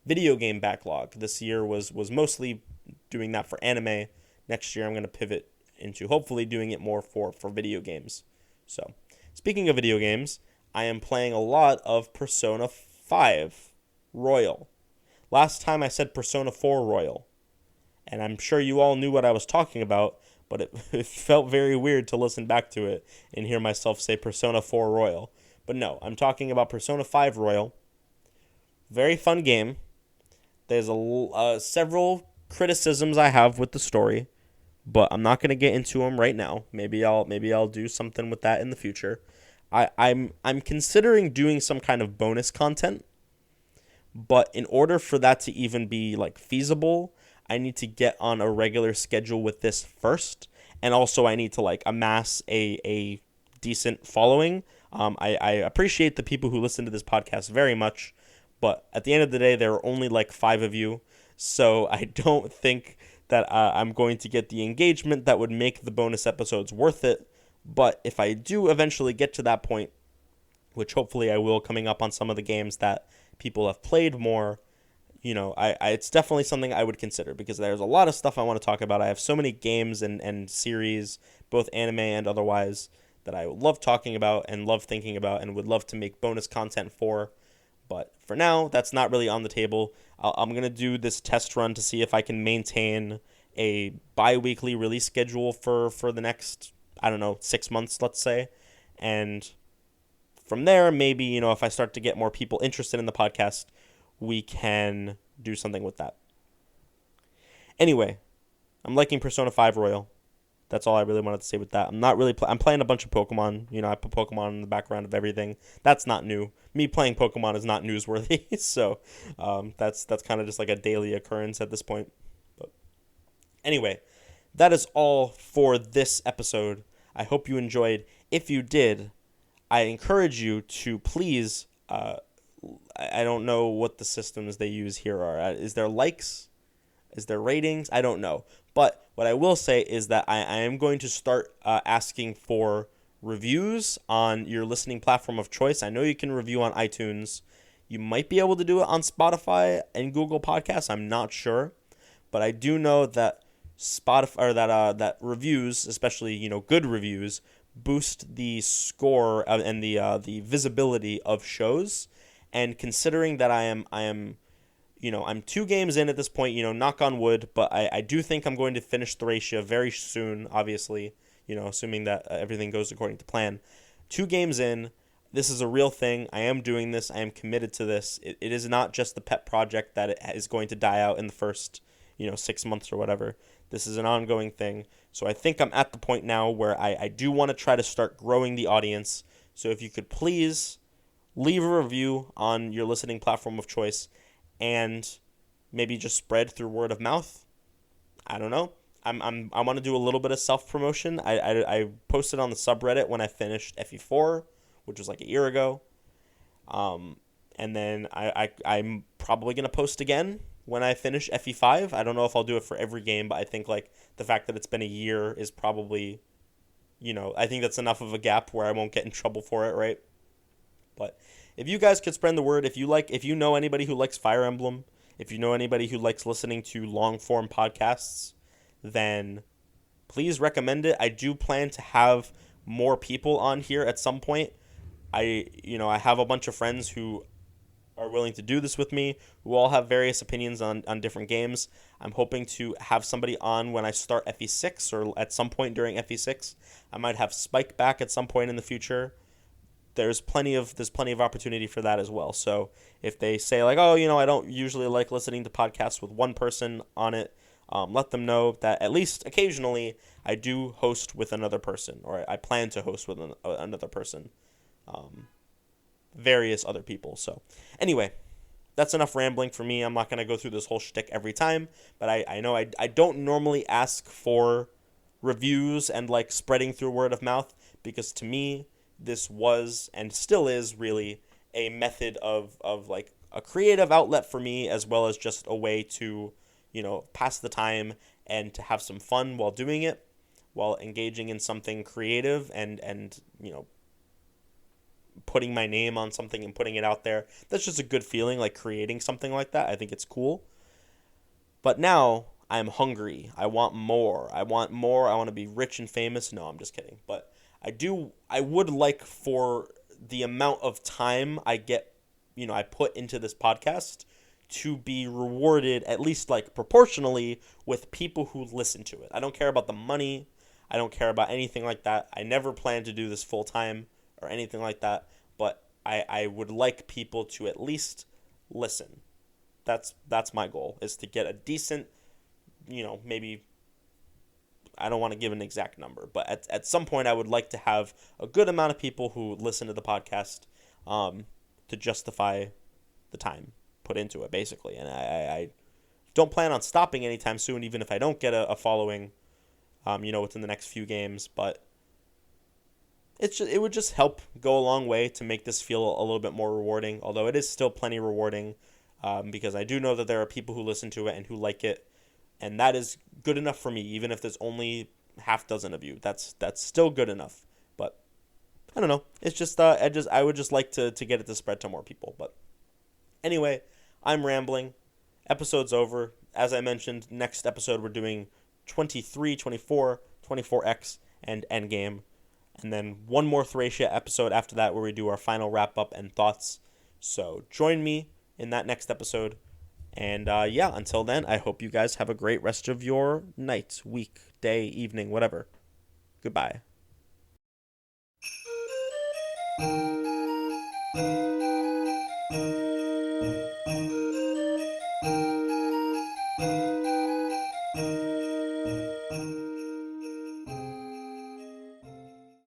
video game backlog. This year was mostly doing that for anime. Next year, I'm going to pivot into hopefully doing it more for video games. So, speaking of video games, I am playing a lot of Persona 5 Royal. Last time I said Persona 4 Royal, and I'm sure you all knew what I was talking about, but it felt very weird to listen back to it and hear myself say Persona 4 Royal. But no, I'm talking about Persona 5 Royal. Very fun game. There's several criticisms I have with the story, but I'm not going to get into them right now. Maybe I'll do something with that in the future. I'm considering doing some kind of bonus content, but in order for that to even be like feasible, I need to get on a regular schedule with this first, and also I need to like amass a decent following. I appreciate the people who listen to this podcast very much, but at the end of the day, there are only like 5 of you, so I don't think that I'm going to get the engagement that would make the bonus episodes worth it. But if I do eventually get to that point, which hopefully I will, coming up on some of the games that people have played more, it's definitely something I would consider, because there's a lot of stuff I want to talk about. I have so many games and series, both anime and otherwise, that I love talking about and love thinking about and would love to make bonus content for. But for now, that's not really on the table. I'm going to do this test run to see if I can maintain a bi-weekly release schedule for the next, 6 months, let's say. And from there, maybe, if I start to get more people interested in the podcast, we can do something with that. Anyway, I'm liking Persona 5 Royal. That's all I really wanted to say with that. I'm not really I'm playing a bunch of Pokemon. I put Pokemon in the background of everything. That's not new. Me playing Pokemon is not newsworthy. So that's kind of just like a daily occurrence at this point. But anyway, that is all for this episode. I hope you enjoyed. If you did, I encourage you to please, I don't know what the systems they use here are. Is there likes? Is there ratings? I don't know. But what I will say is that I am going to start asking for reviews on your listening platform of choice. I know you can review on iTunes. You might be able to do it on Spotify and Google Podcasts. I'm not sure. But I do know that Spotify, or that reviews, especially good reviews, boost the score and the visibility of shows. And considering that I am I'm 2 games in at this point, knock on wood, but I do think I'm going to finish Thracia very soon, obviously, assuming that everything goes according to plan. 2 games in, this is a real thing. I am doing this. I am committed to this. It is not just the pet project that it is going to die out in the first, 6 months or whatever. This is an ongoing thing. So I think I'm at the point now where I do want to try to start growing the audience. So if you could please leave a review on your listening platform of choice, and maybe just spread through word of mouth. I don't know. I want to do a little bit of self-promotion. I posted on the subreddit when I finished FE4, which was like a year ago. And then I'm probably going to post again when I finish FE5. I don't know if I'll do it for every game, but I think like the fact that it's been a year is probably, I think that's enough of a gap where I won't get in trouble for it, right? But if you guys could spread the word, if you know anybody who likes Fire Emblem, if you know anybody who likes listening to long-form podcasts, then please recommend it. I do plan to have more people on here at some point. I have a bunch of friends who are willing to do this with me, who all have various opinions on different games. I'm hoping to have somebody on when I start FE6 or at some point during FE6. I might have Spike back at some point in the future. There's plenty of opportunity for that as well. So if they say like, oh, I don't usually like listening to podcasts with one person on it, let them know that at least occasionally I do host with another person, or I plan to host with another person, various other people. So anyway, that's enough rambling for me. I'm not going to go through this whole shtick every time, but I know I don't normally ask for reviews and like spreading through word of mouth, because to me, this was and still is really a method of like a creative outlet for me, as well as just a way to, pass the time and to have some fun while doing it, while engaging in something creative and putting my name on something and putting it out there. That's just a good feeling, like creating something like that. I think it's cool. But now I'm hungry. I want more. I want more. I want to be rich and famous. No, I'm just kidding. But I would like for the amount of time I get, I put into this podcast to be rewarded, at least like proportionally, with people who listen to it. I don't care about the money. I don't care about anything like that. I never plan to do this full time or anything like that. But I would like people to at least listen. That's my goal, is to get a decent, maybe, I don't want to give an exact number, but at some point I would like to have a good amount of people who listen to the podcast to justify the time put into it, basically. And I don't plan on stopping anytime soon, even if I don't get a following, within the next few games. But it would just help go a long way to make this feel a little bit more rewarding, although it is still plenty rewarding, because I do know that there are people who listen to it and who like it, and that is good enough for me, even if there's only half dozen of you. That's still good enough. But I don't know. It's just I would just like to get it to spread to more people. But anyway, I'm rambling. Episode's over. As I mentioned, next episode we're doing 23, 24, 24X, and Endgame. And then one more Thracia episode after that, where we do our final wrap-up and thoughts. So join me in that next episode. And until then, I hope you guys have a great rest of your night, week, day, evening, whatever. Goodbye.